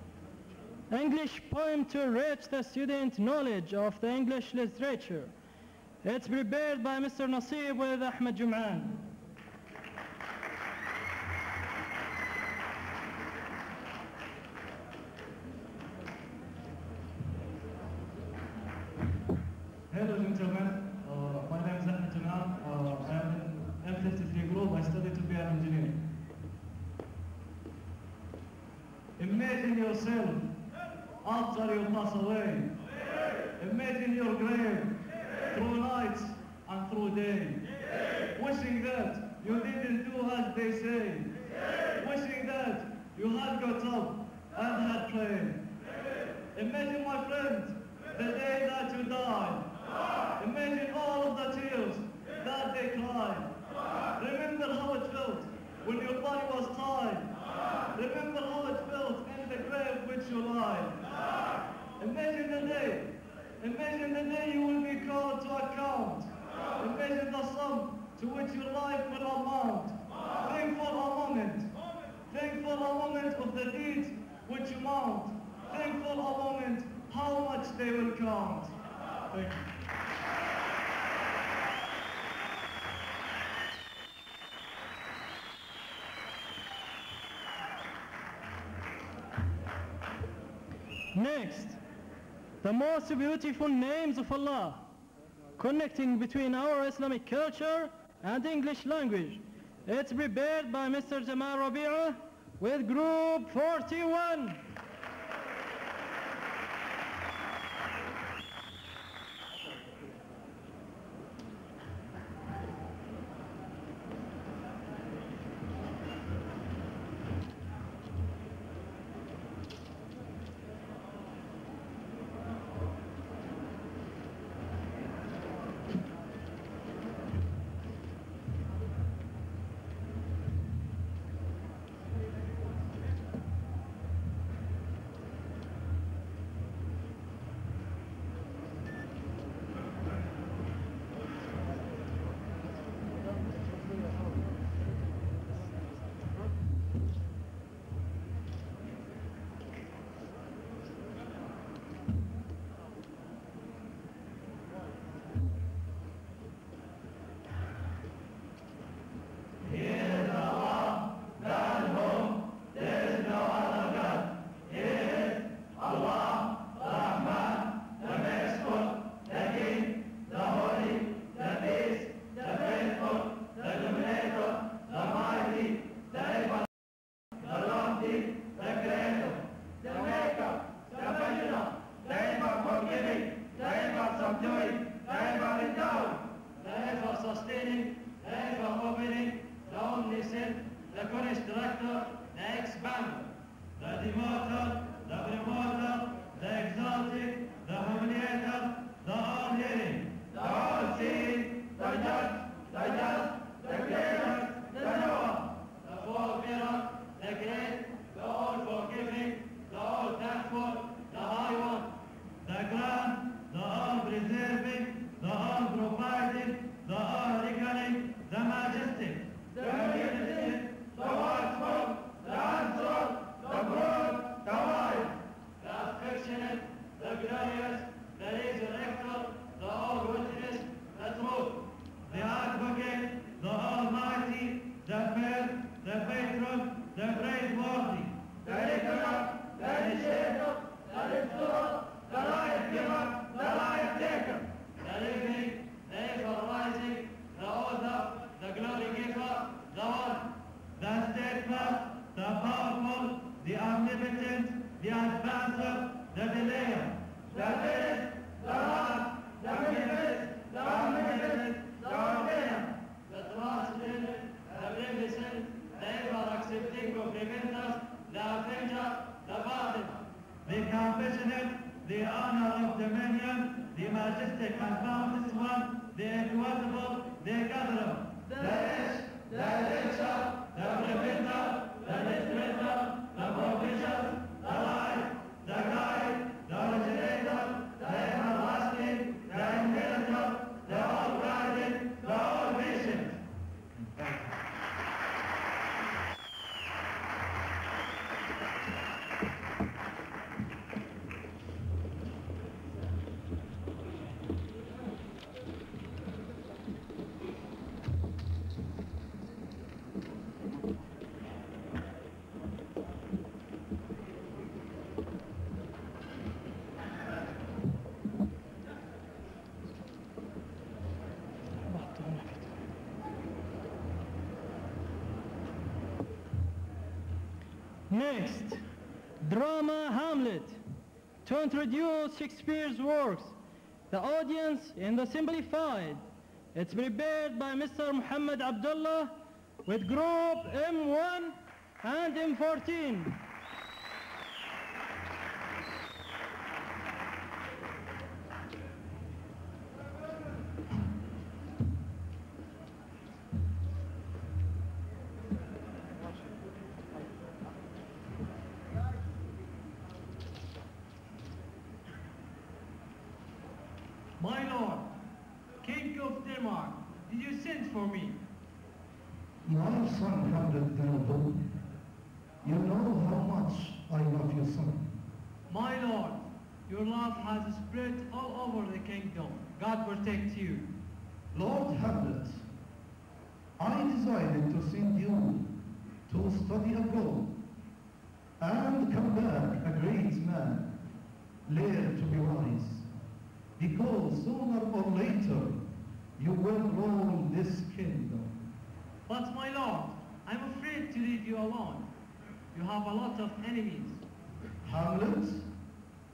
S1: English poem to enrich the student knowledge of the English literature. It's prepared by Mr. Nasib with Ahmed Jum'an.
S6: Hello gentlemen, my name is Ahmed Jum'an. I am in M53 group. I study to be an engineer. Imagine yourself after you pass away. Imagine your grave through nights and through day. Wishing that you didn't do as they say. Wishing that you had got up and had prayed. Imagine, my friend, the day that you died. Imagine all of the tears that they cried. Remember how it felt when your body was tied. Remember how it felt in the grave which you lie. Imagine the day you will be called to account. Imagine the sum to which your life will amount. Think for a moment of the deeds which you mount. Think for a moment how much they will count. Thank you.
S1: Next, the most beautiful names of Allah, connecting between our Islamic culture and English language. It's prepared by Mr. Jamal Rabi'a with Group 41.
S6: the omnipotent, the advancer, the delayer, the best, the last, the greatest, the omnipotent, the ordainer, the transcendent, the beneficent, the ever-accepting of repentance, the avenger, the pardon, the compassionate, the honor of dominion, the majestic and boundless one, the equitable, the gatherer, the rich, the richer, the preventer, the distributor, the propitious, the light, the guide, the originator, the everlasting, the inheritor, the all-guiding, the all-patient.
S1: Next, drama Hamlet. To introduce Shakespeare's works, the audience in the Simplified. It's prepared by Mr. Muhammad Abdullah with group M1 and M14.
S6: My lord, King of Denmark, did you send for me?
S11: My son Hamlet the Noble, you know how much I love your son.
S6: My lord, your love has spread all over the kingdom. God protect you.
S11: Lord Hamlet, I decided to send you to study abroad and come back a great man, later to be wise, because sooner or later you will rule this kingdom.
S6: But my lord, I'm afraid to leave you alone. You have a lot of enemies.
S11: Hamlet,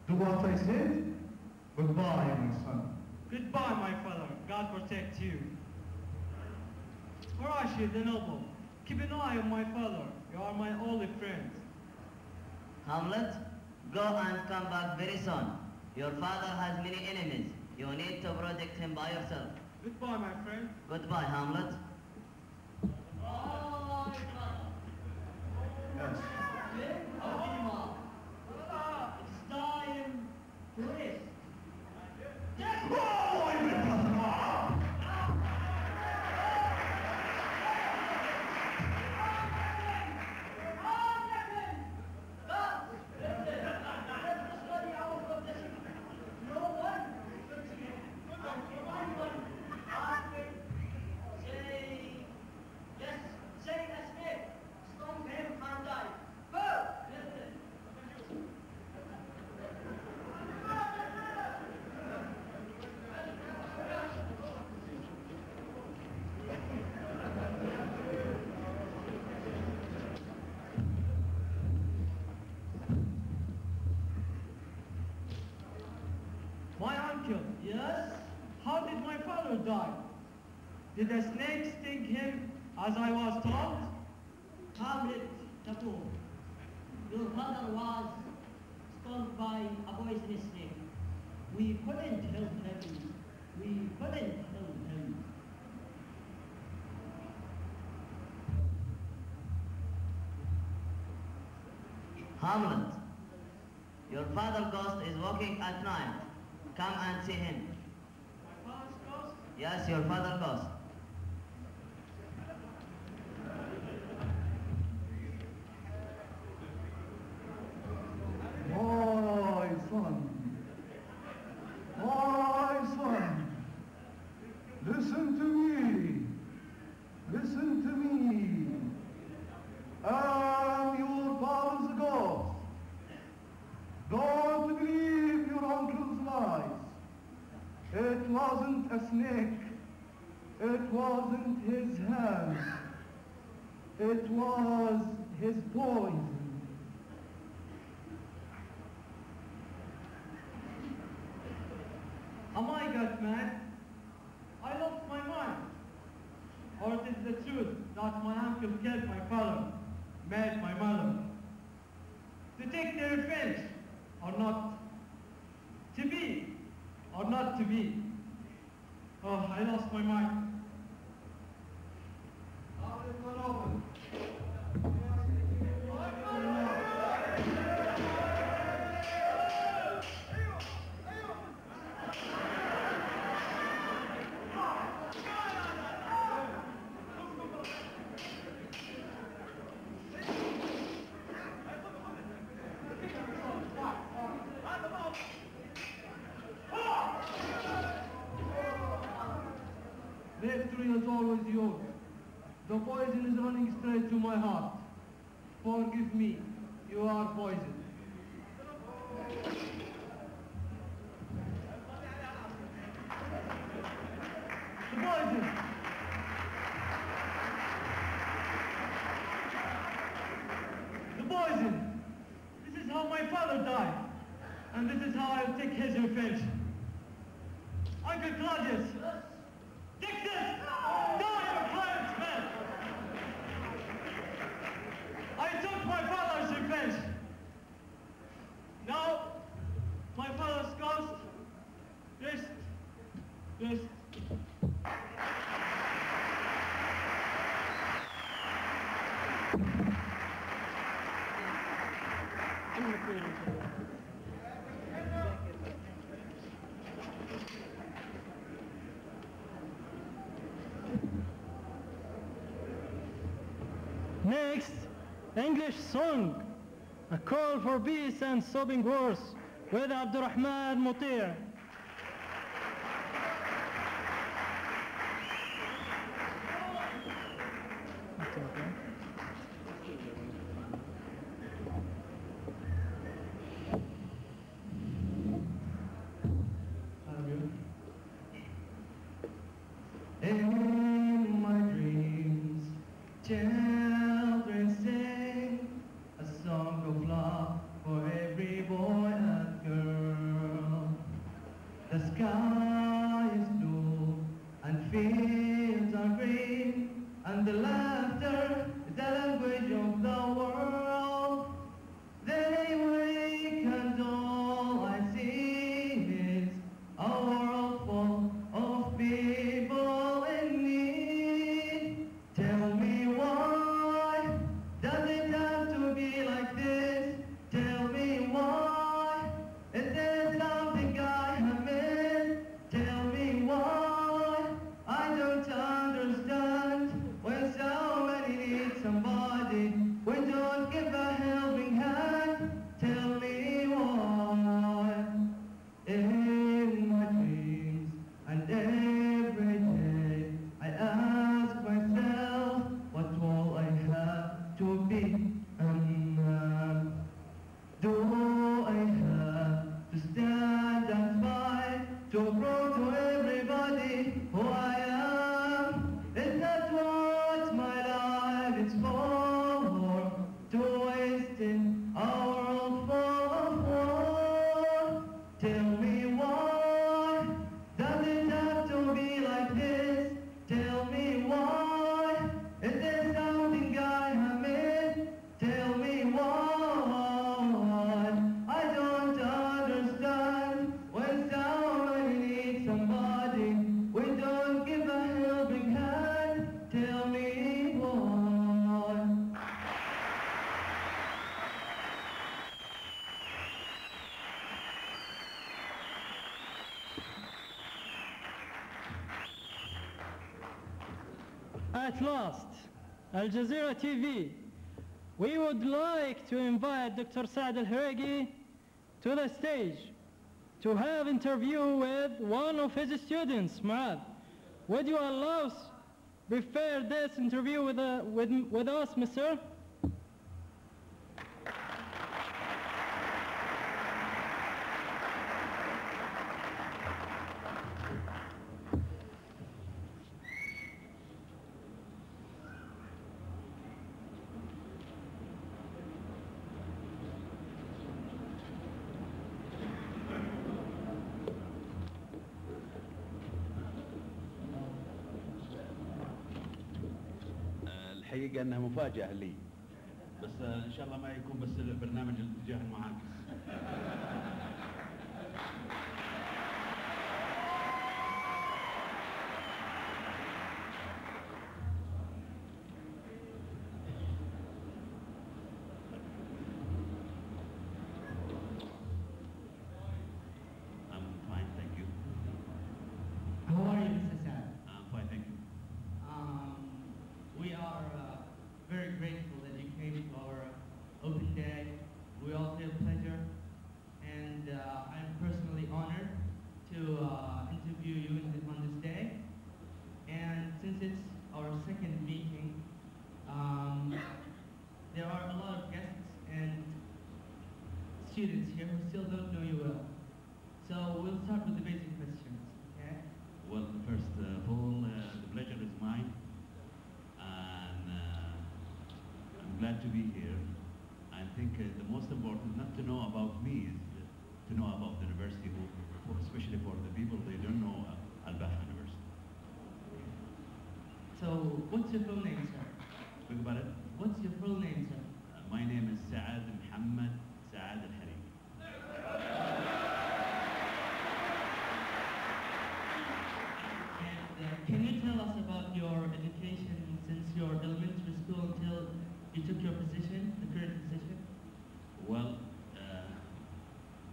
S11: do what I said. Goodbye, my son.
S6: Goodbye, my father. God protect you. Horatio the Noble, keep an eye on my father. You are my only friend.
S10: Hamlet, go and come back very soon. Your father has many enemies. You need to protect him by yourself.
S6: Goodbye, my friend.
S10: Goodbye, Hamlet.
S11: Yes.
S6: It's time to rest. Yes? How did my father die? Did the snake sting him as I was told?
S15: Hamlet, the fool. Your father was stung by a poisonous snake. We couldn't help him. We couldn't help him.
S10: Hamlet, your father ghost is walking at night. Come and see him.
S6: My father's ghost?
S10: Yes, your father ghost.
S11: My son, listen to me, listen to me. I am your father's ghost. Don't believe your uncle's lies. It wasn't a snake. It wasn't his hand. It was his poison.
S6: Am I got mad? I lost my mind. Or it is the truth that my uncle killed my father, made my mother. To take the revenge, or not. To be, or not to be. Oh, I lost my mind. Victory is always yours. The poison is running straight to my heart. Forgive me, you are poison. The poison! The poison! This is how my father died. And this is how I'll take his revenge. Uncle Claudius! Dixon! Die, your client's men! I took my father's revenge. Now, my father's ghost, rest.
S1: Next, English song, a call for peace and stopping wars with Abdurrahman Mutir.
S6: In my dreams, children sing a song of love for every boy and girl. The sky is blue and fields are green, and the laughter is the language of the world. They wake and all I see is a world full of people in need. Tell me why does it have to be like this? Tell me why is there something I have missed? Tell me why I don't understand when so many need somebody. We don't give a helping hand. Tell me why. In my dreams and every day I ask myself, what will I have to be a man? Do I have to stand and fight to prove to everybody who I am? Is that what my life is for? To waste in a world full of war? Tell me why does it have to be like this? Tell me why is there something I have missed? Tell me why I don't understand when someone needs somebody. We don't give a helping hand. Tell me why.
S1: At last, Al-Jazeera TV, we would like to invite Dr. Saad Al-Haregi to the stage to have interview with one of his students, Maad. Would you allow us prefer this interview with us, Mr.?
S16: الحقيقة أنها مفاجأة لي، بس إن شاء الله ما يكون بس برنامج الاتجاه المعاكس.
S17: How are you, Mr. Sad?
S16: I'm fine, thank you.
S17: We are very grateful that you came to our open day. We all feel pleasure, and I'm personally honored to interview you on this day. And since it's our second meeting, there are a lot of guests and students here who still don't know you well. So we'll start with the basic questions, okay?
S16: Well, first of all, the pleasure is mine, and I'm glad to be here. I think the most important, not to know about me, is to know about the university, especially for the people they don't know Al-Baḥa University.
S17: So, what's your full name, sir?
S16: Speak about it.
S17: What's your full name, sir?
S16: My name is Saad Muhammad Saad Al-Harim.
S17: Can you tell us about your education since your elementary school until you took your position, the current position?
S16: Well,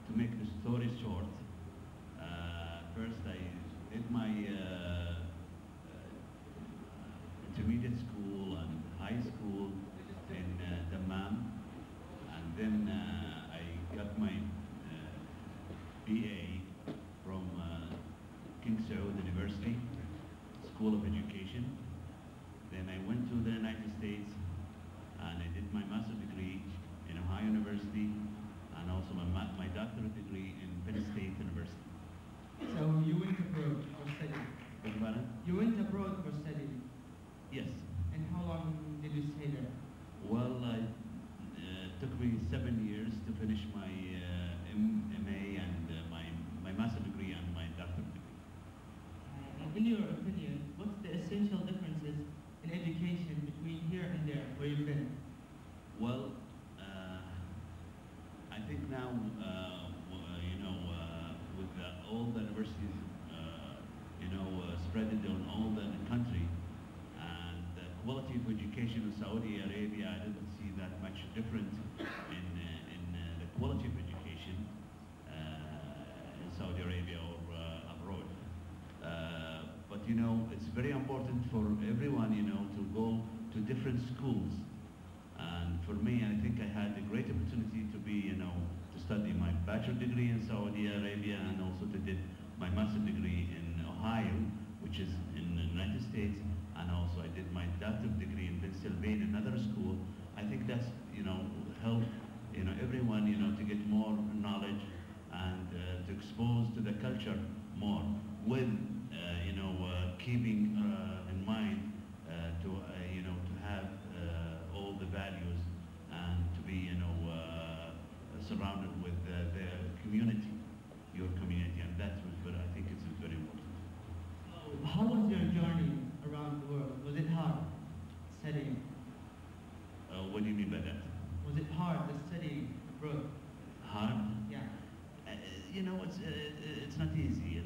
S16: to make the story short, first I did my intermediate school and high school in Dammam, and then I got my BA from King Saud University School of Education. Then I went to the United States and I did my master's degree in Ohio University and also my doctorate degree in Penn State University.
S17: So you went abroad for studying?
S16: Beg your pardon?
S17: You went abroad for studying?
S16: Yes.
S17: And how long did you stay there?
S16: Well, it took me 7 years to finish my MA and my master's degree and my doctorate degree.
S17: In your opinion, what's the essential differences in education between here and there, where you've been?
S16: Well, I think now, with all the universities, spread on all the country, and the quality of education in Saudi Arabia, I didn't see that much different in the quality of education in Saudi Arabia or abroad. But it's very important for everyone, to go to different schools. And for me, I think I had a great opportunity to be, to study my bachelor degree in Saudi Arabia and also to did my master's degree in Ohio, which is in the United States, and also I did my doctorate degree in Pennsylvania, another school. I think that's, help, everyone, to get more knowledge and to expose to the culture more with, keeping in mind to have all the values and to be, surrounded with the community, your community, and that's what I think is very important.
S17: So how was your journey around the world? Was it hard studying?
S16: What do you mean by that?
S17: Was it hard, the studying abroad?
S16: Hard?
S17: Yeah.
S16: It's not easy,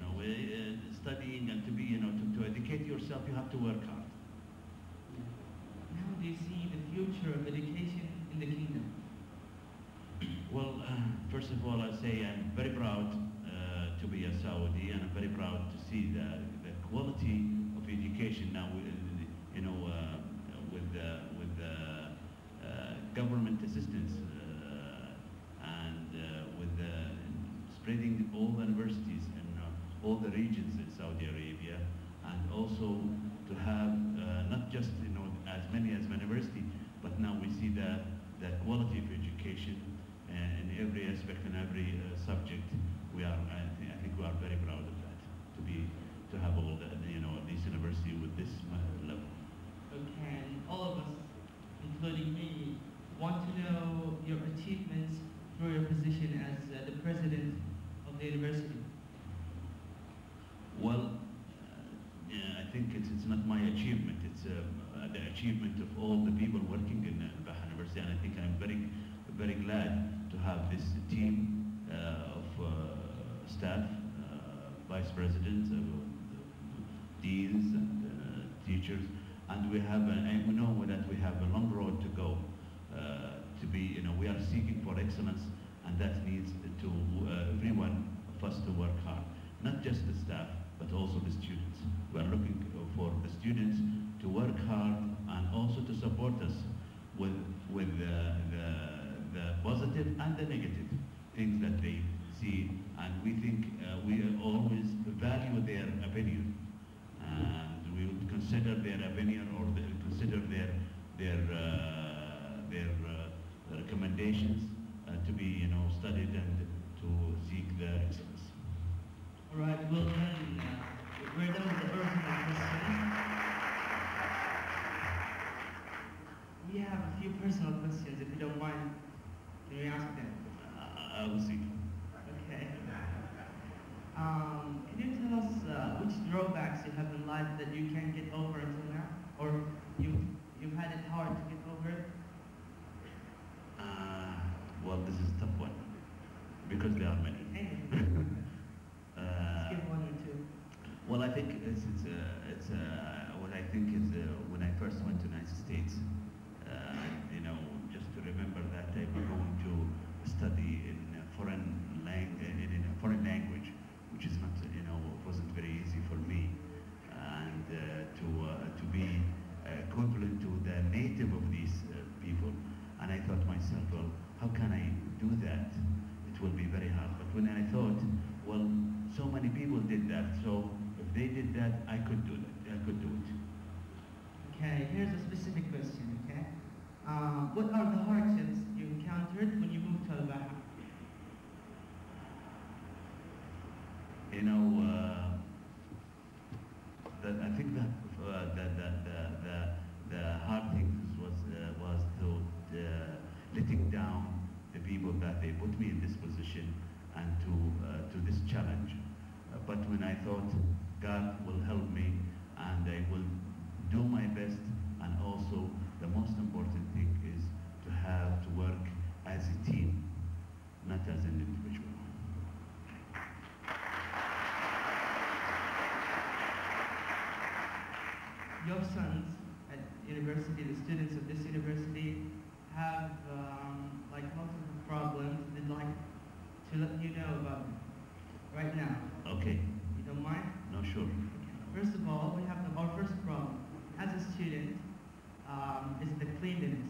S16: studying and to be, to educate yourself, you have to work hard.
S17: How do you see the future of education in the kingdom?
S16: Well, first of all, I say I'm very proud to be a Saudi, and I'm very proud to see the quality of education now, with government assistance and with spreading all the universities in all the regions in Saudi Arabia, and also to have not just as many as university, but now we see the quality of education in every aspect and every subject. I think we are very proud of that, to have all the this university with this level.
S17: Okay, and all of us, including me, want to know your achievements through your position as the president of the university.
S16: Well, I think it's not my achievement. it's the achievement of all the people working in Al-Baḥa University, and I think I'm very glad to have this team of staff, vice presidents, deans, and teachers, and we have, and we know that we have a long road to go. To be, we are seeking for excellence, and that needs to everyone of us to work hard, not just the staff, but also the students. We are looking for the students to work hard and also to support us with the positive and the negative things that they see, and we think we always value their opinion, and we would consider their opinion or consider their recommendations to be studied and to seek the excellence.
S17: All right, well done. We're done with the original questions. We have a few personal questions, if you don't mind. Can we ask them?
S16: I will see.
S17: Okay. Can you tell us which drawbacks you have in life that you can't get over until now, or you've had it hard to get over it?
S16: Well, this is a tough one because there are many.
S17: Let's give one or two.
S16: Well, I think what I think is when I first went to the United States, just to remember that I was going to study in a foreign language, which is not, wasn't very easy for me, and to be equivalent to the native of these people. And I thought myself, well, how can I do that? It will be very hard. But when I thought, well, so many people did that, so if they did that, I could do it. I could do it.
S17: Okay, here's a specific question, okay? What are the hardships you encountered when you moved to Al-Baḥa?
S16: I think that the hard thing was letting down the people that they put me in this position and to this challenge. But when I thought God will help me and I will do my best, and also the most important thing is to have to work as a team, not as an individual.
S17: Your sons at university, the students of this university, have like multiple problems. They'd like to let you know about them right now.
S16: Okay.
S17: You don't mind?
S16: No, sure.
S17: Okay. First of all, we have our first problem as a student is the cleanliness.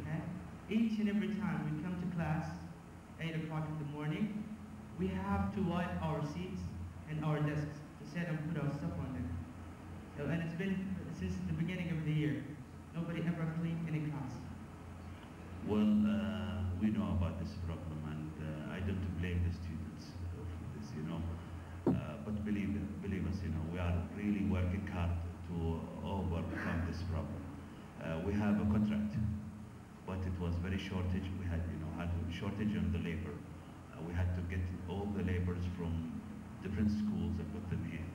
S17: Okay. Each and every time we come to class, 8 o'clock in the morning, we have to wipe our seats and our desks to set and put our stuff on there. So, and it's been since the beginning of the year. Nobody ever cleaned any class.
S16: Well, we know about this problem, and I don't blame the students for this, but believe us, we are really working hard to overcome this problem. We have a contract, but it was very shortage. We had, had a shortage on the labor. We had to get all the laborers from different schools and put them here.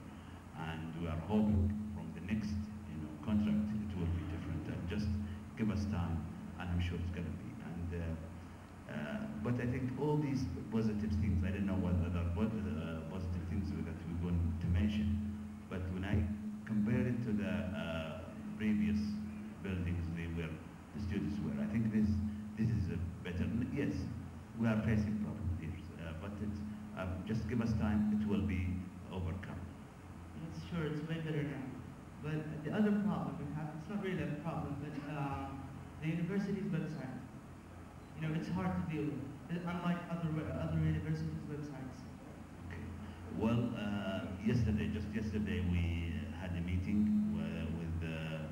S16: And we are hoping from the next, contract it will be different. And just give us time, and I'm sure it's going to be. But I think all these positive things, I don't know what other positive things that we're going to mention, but when I compare it to the previous buildings the students were, I think this is a better. Yes, we are facing problems here, but just give us time, it will be overcome.
S17: Yes, sure, it's way better now. But the other problem we have, it's not really a problem, but the university's website. It's hard to deal with, unlike other universities' websites.
S16: Okay. Well, just yesterday, we had a meeting with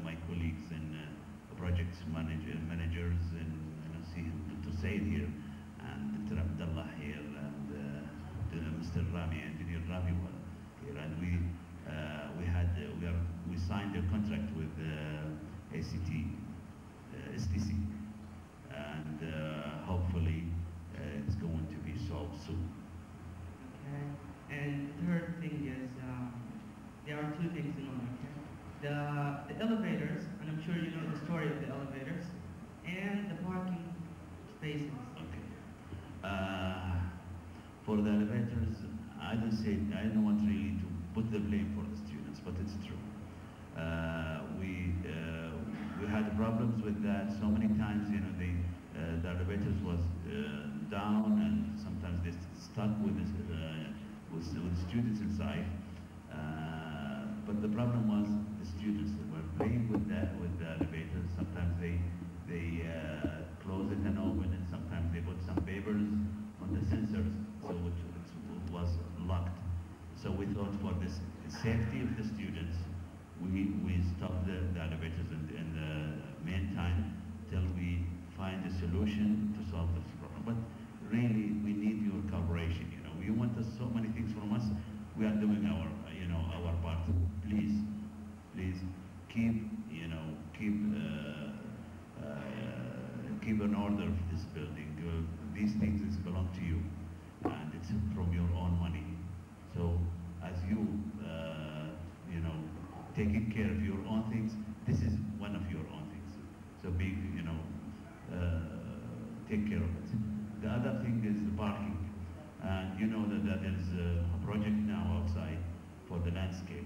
S16: my colleagues and projects managers, and see to say it here, and Dr. Abdullah here, and Mr. Rami, Engineer Rami here, and we signed a contract with ACT, STC. And hopefully it's going to be solved soon.
S17: Okay. And the third thing is, there are two things in one, okay? the elevators, and I'm sure you know the story of the elevators, and the parking spaces.
S16: For the elevators, I don't want really to put the blame for the students, but it's true. We had problems with that so many times. You know, the elevators was down, and sometimes they stuck with students inside. But the problem was the students were playing with the elevators. Sometimes they close it and open it. Sometimes they put some papers on the sensors, so it was locked. So we thought for the safety of the students, we stopped the elevators in the meantime till we find a solution to solve this problem. But really, we need your cooperation. You know, you want so many things from us. We are doing our part. Please keep an order of this building. These things belong to you, and it's from your own money. So as you taking care of your own things, this is one of your own things. So take care of it. The other thing is the parking. And you know that there is a project now outside for the landscape.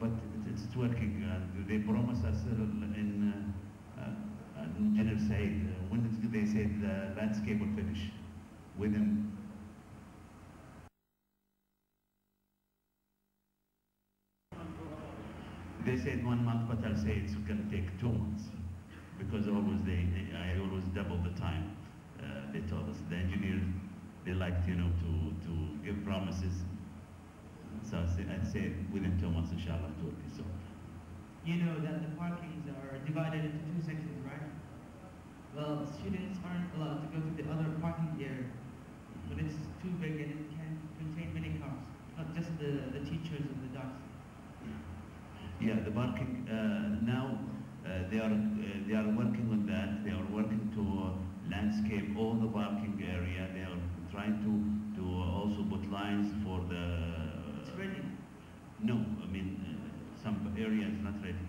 S16: But it's working. They promised us in Engineer said, when they said the landscape will finish within. They said 1 month, but I'll say it's going to take 2 months, because I always double the time. They told us, the engineers, they liked, to give promises. So I'd say within 2 months, inshallah, it will be so.
S17: You know that the parkings are divided into 2 sections, right? Well, students aren't allowed to go to the other parking area, but it's too big and it can contain many cars, not just the teachers and the docs.
S16: Yeah, the parking now they are working on that. They are working to landscape all the parking area. They are trying to also put lines for the.
S17: It's ready.
S16: No, I mean some area is not ready.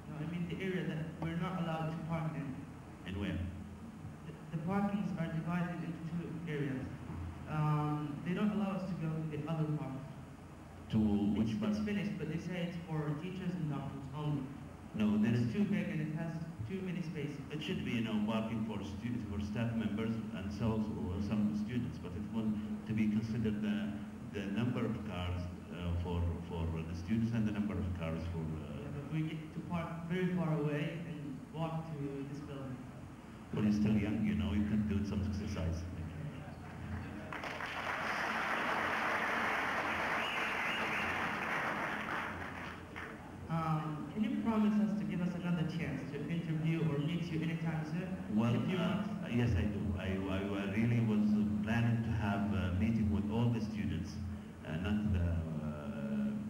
S17: No, I mean the area that we're not allowed to park in.
S16: And where?
S17: The parkings are divided into 2 areas. They don't allow us to go to the other park.
S16: To which part?
S17: It's finished, but they say it's for teachers and doctors only.
S16: No, there is
S17: too big and it has too many spaces.
S16: It should be, parking for students, for staff members, and so some students. But it will to be considered the number of cars for the students and the number of cars for.
S17: Yeah, but we get to park very far away and walk to this building.
S16: Well, you're still young, you can do some exercise.
S17: Can you promise us to give us another chance to interview or meet you anytime soon?
S16: Well, yes, I do. I really was planning to have a meeting with all the students, not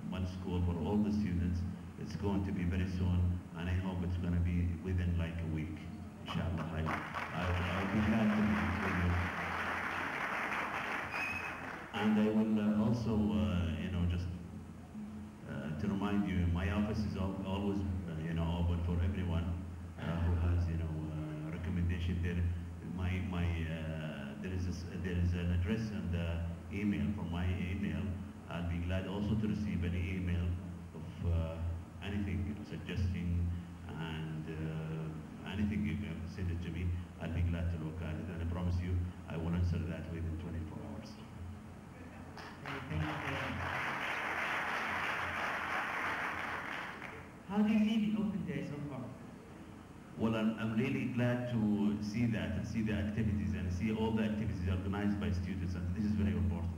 S16: one school, for all the students. It's going to be very soon, and I hope it's going to be within like a week, inshallah. I'll be glad to meet with you. And I will also, just to remind you, my office is always, open for everyone who has, recommendation. There is an address and email from my email. I'll be glad also to receive any email of anything, suggesting and anything you can send it to me. I'll be glad to look at it, and I promise you I will answer that within 24 hours.
S17: Thank you. How do you see the open day so far?
S16: Well, I'm really glad to see that and see the activities and see all the activities organized by students, and this is very important,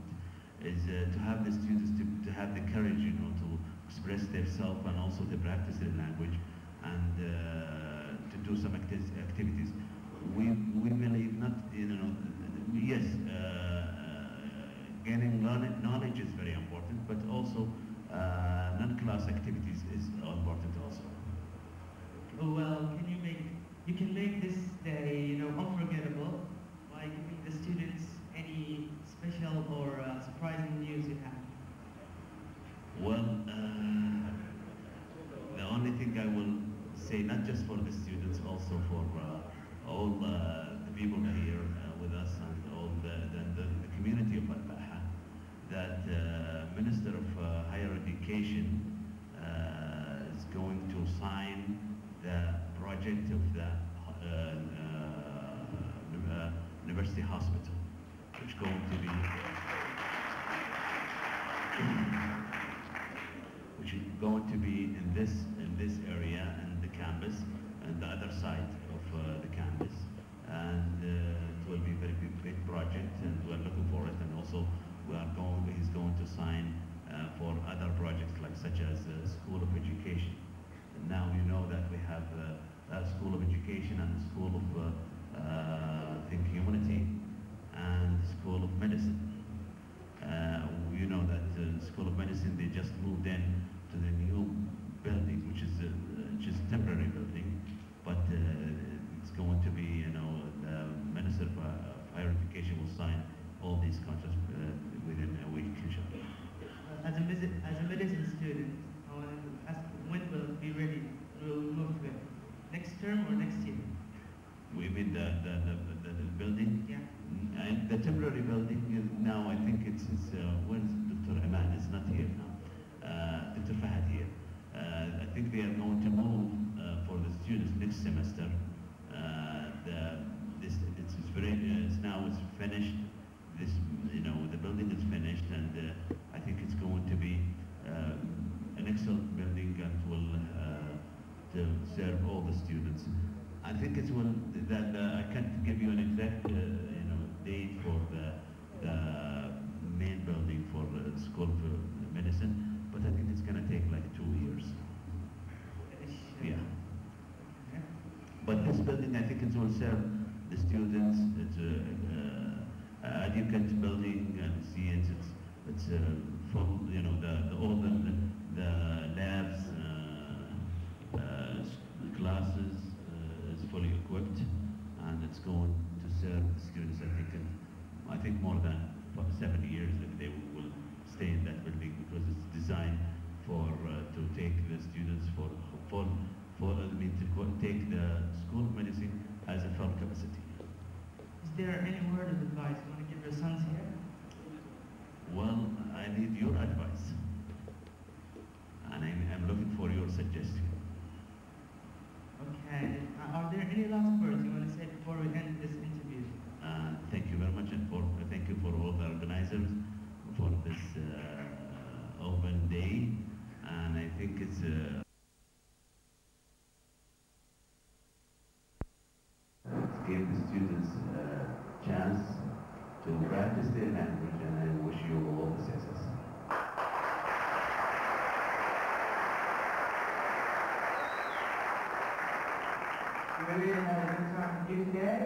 S16: is to have the students to have the courage, to express themselves and also to practice their language and to do some activities. We believe not, yes, gaining knowledge is very important, but also non-class activities is important also.
S17: Well, you can make this day, unforgettable by giving the students any special or surprising news you have.
S16: Well, the also for all the people here with us and all the community of Al-Baha, that Minister of Higher Education is going to sign the project of the University Hospital, which is going to be in this area and the campus and the other side of the campus, and it will be a very big project, and we're looking for it. And also he's going to sign for other projects like such as School of Education. And now you know that we have a School of Education and a School of think Humanity and School of Medicine. You know that School of Medicine, they just moved in to the new building, which is a temporary building, but it's going to be, you know, the Minister of Higher Education will sign all these contracts within a week.
S17: As a medicine student, I want to ask, when will it be ready? Will we move to it? Next term or next year?
S16: We mean the building?
S17: Yeah.
S16: And the temporary building now, I think it's where's Dr. Iman? It's not here now. Dr. Fahad here. I think they are going to move for the students next semester. Now it's finished. This, you know, the building is finished, and I think it's going to be an excellent building and will to serve all the students. I think it will. I can't give you an exact date for the main building for the School of Medicine, but I think it's going to take like 2 years. Yeah. But this building, I think it will serve the students. It's an educated building, and see it's full. You know, all the labs, classes is fully equipped, and it's going to serve the students. I think more than 7 years if they will stay in that building, because it's designed for to take the students to take the School of Medicine as a full capacity.
S17: Is there any word of advice you want to give your sons here?
S16: Well, I need your advice, and I'm looking for your suggestion.
S17: Okay. Are there any last words you want to say before we end this interview?
S16: Thank you very much, and thank you for all the organizers for this open day, and I think it's give the students a chance to practice their language, and I wish you all the success.
S17: We really had a good time with you today,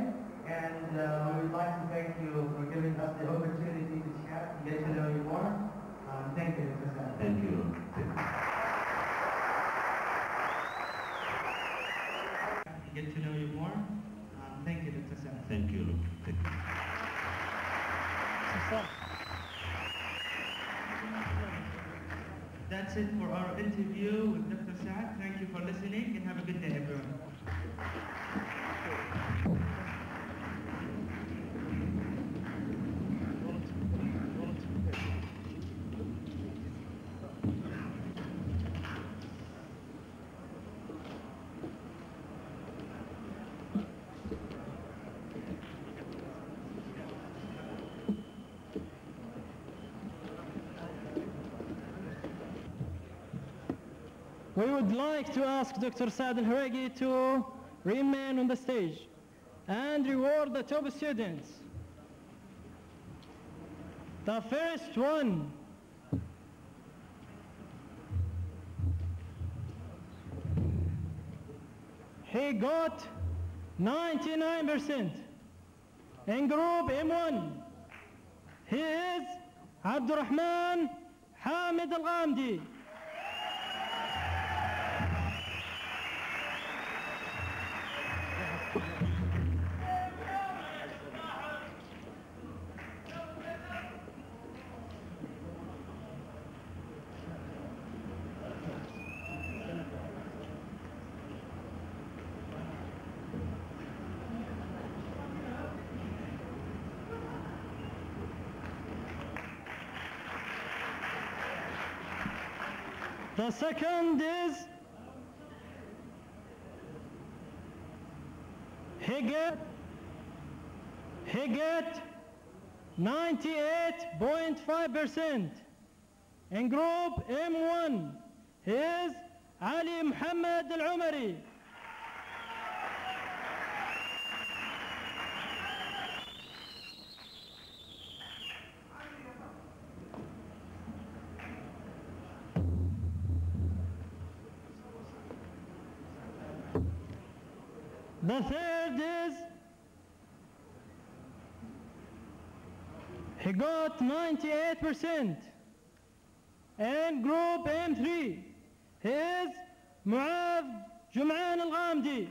S17: and we would like to thank you for giving us the opportunity to chat and get to know you more. Thank you for that.
S16: Thank you.
S17: Get to know you more. Thank you, Dr. Saad.
S16: Thank you. Thank you.
S17: That's it for our interview with Dr. Saad. Thank you for listening, and have a good day, everyone.
S1: We would like to ask Dr. Saad Al-Haragi to remain on the stage and reward the top students. The first one, he got 99% in group M1. He is Abdurrahman Hamid Al-Ghamdi. The second is he get 98.5%. In group M1 is Ali Muhammad Al-Umari. The third is he got 98%. And group M3 is Muav Jum'an Al-Ghamdi.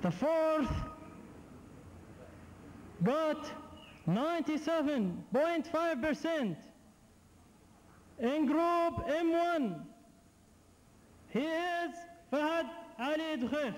S1: The fourth got 97.5%. In group M1, he is Fahad Ali Dukhif.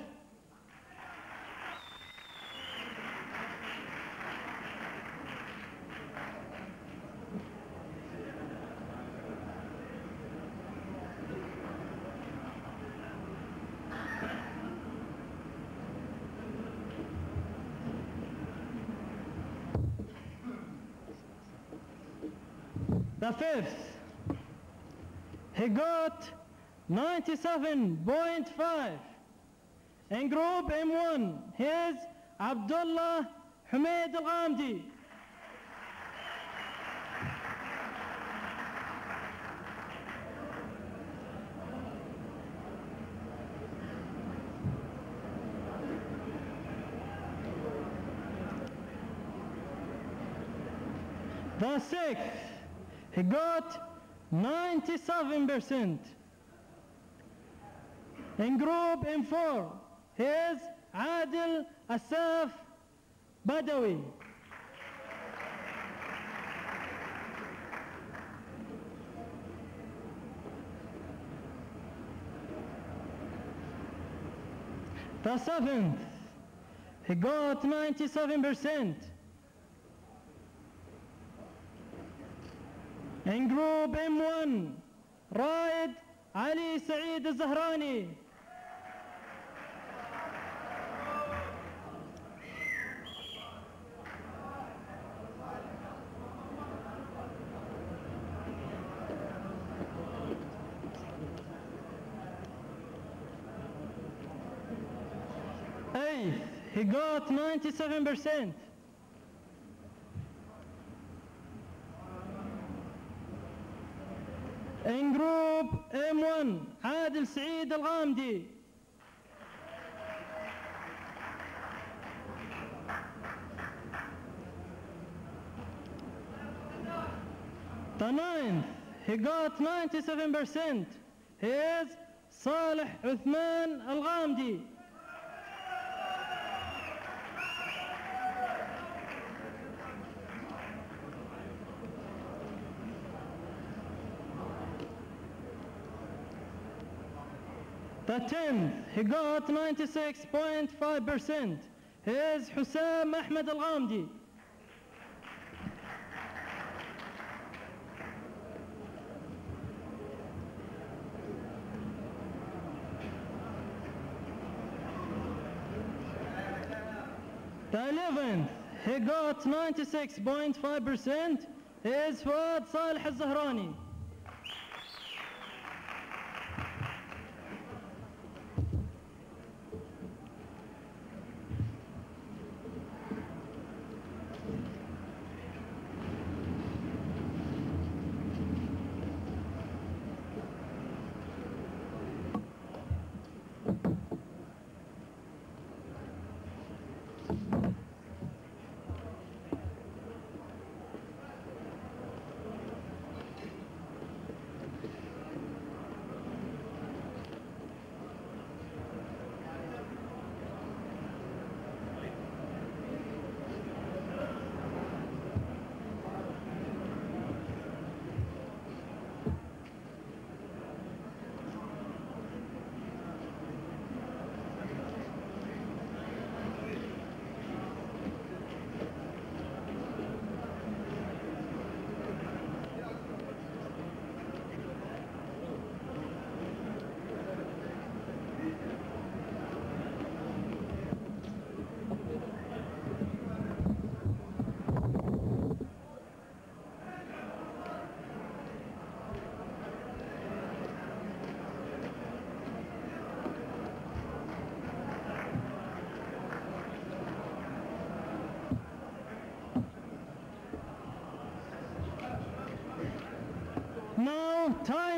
S1: The fifth, he got 97.5. In group M1, he is Abdullah Humaid Al-Ghamdi. The sixth, he got 97%. In group M4, he is Adil Asaf Badawi. The seventh, he got 97%. In group M1, Raid Ali Saeed Al-Zahrani. Eighth, he got 97%. In group M1, Adil Saeed Al-Ghamdi. The ninth, he got 97%. He is Salih Uthman Al-Ghamdi. The 10th, he got 96.5%. He is Hussam Ahmed Al-Ghamdi. The 11th, he got 96.5%. He is Fuad Salih Al-Zahrani.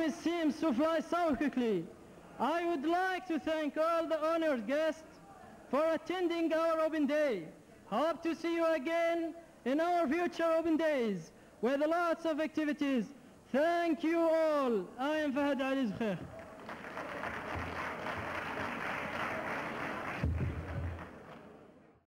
S1: always seems to fly so quickly. I would like to thank all the honored guests for attending our open day. Hope to see you again in our future open days with lots of activities. Thank you all. I am Fahad Ali Zkhair.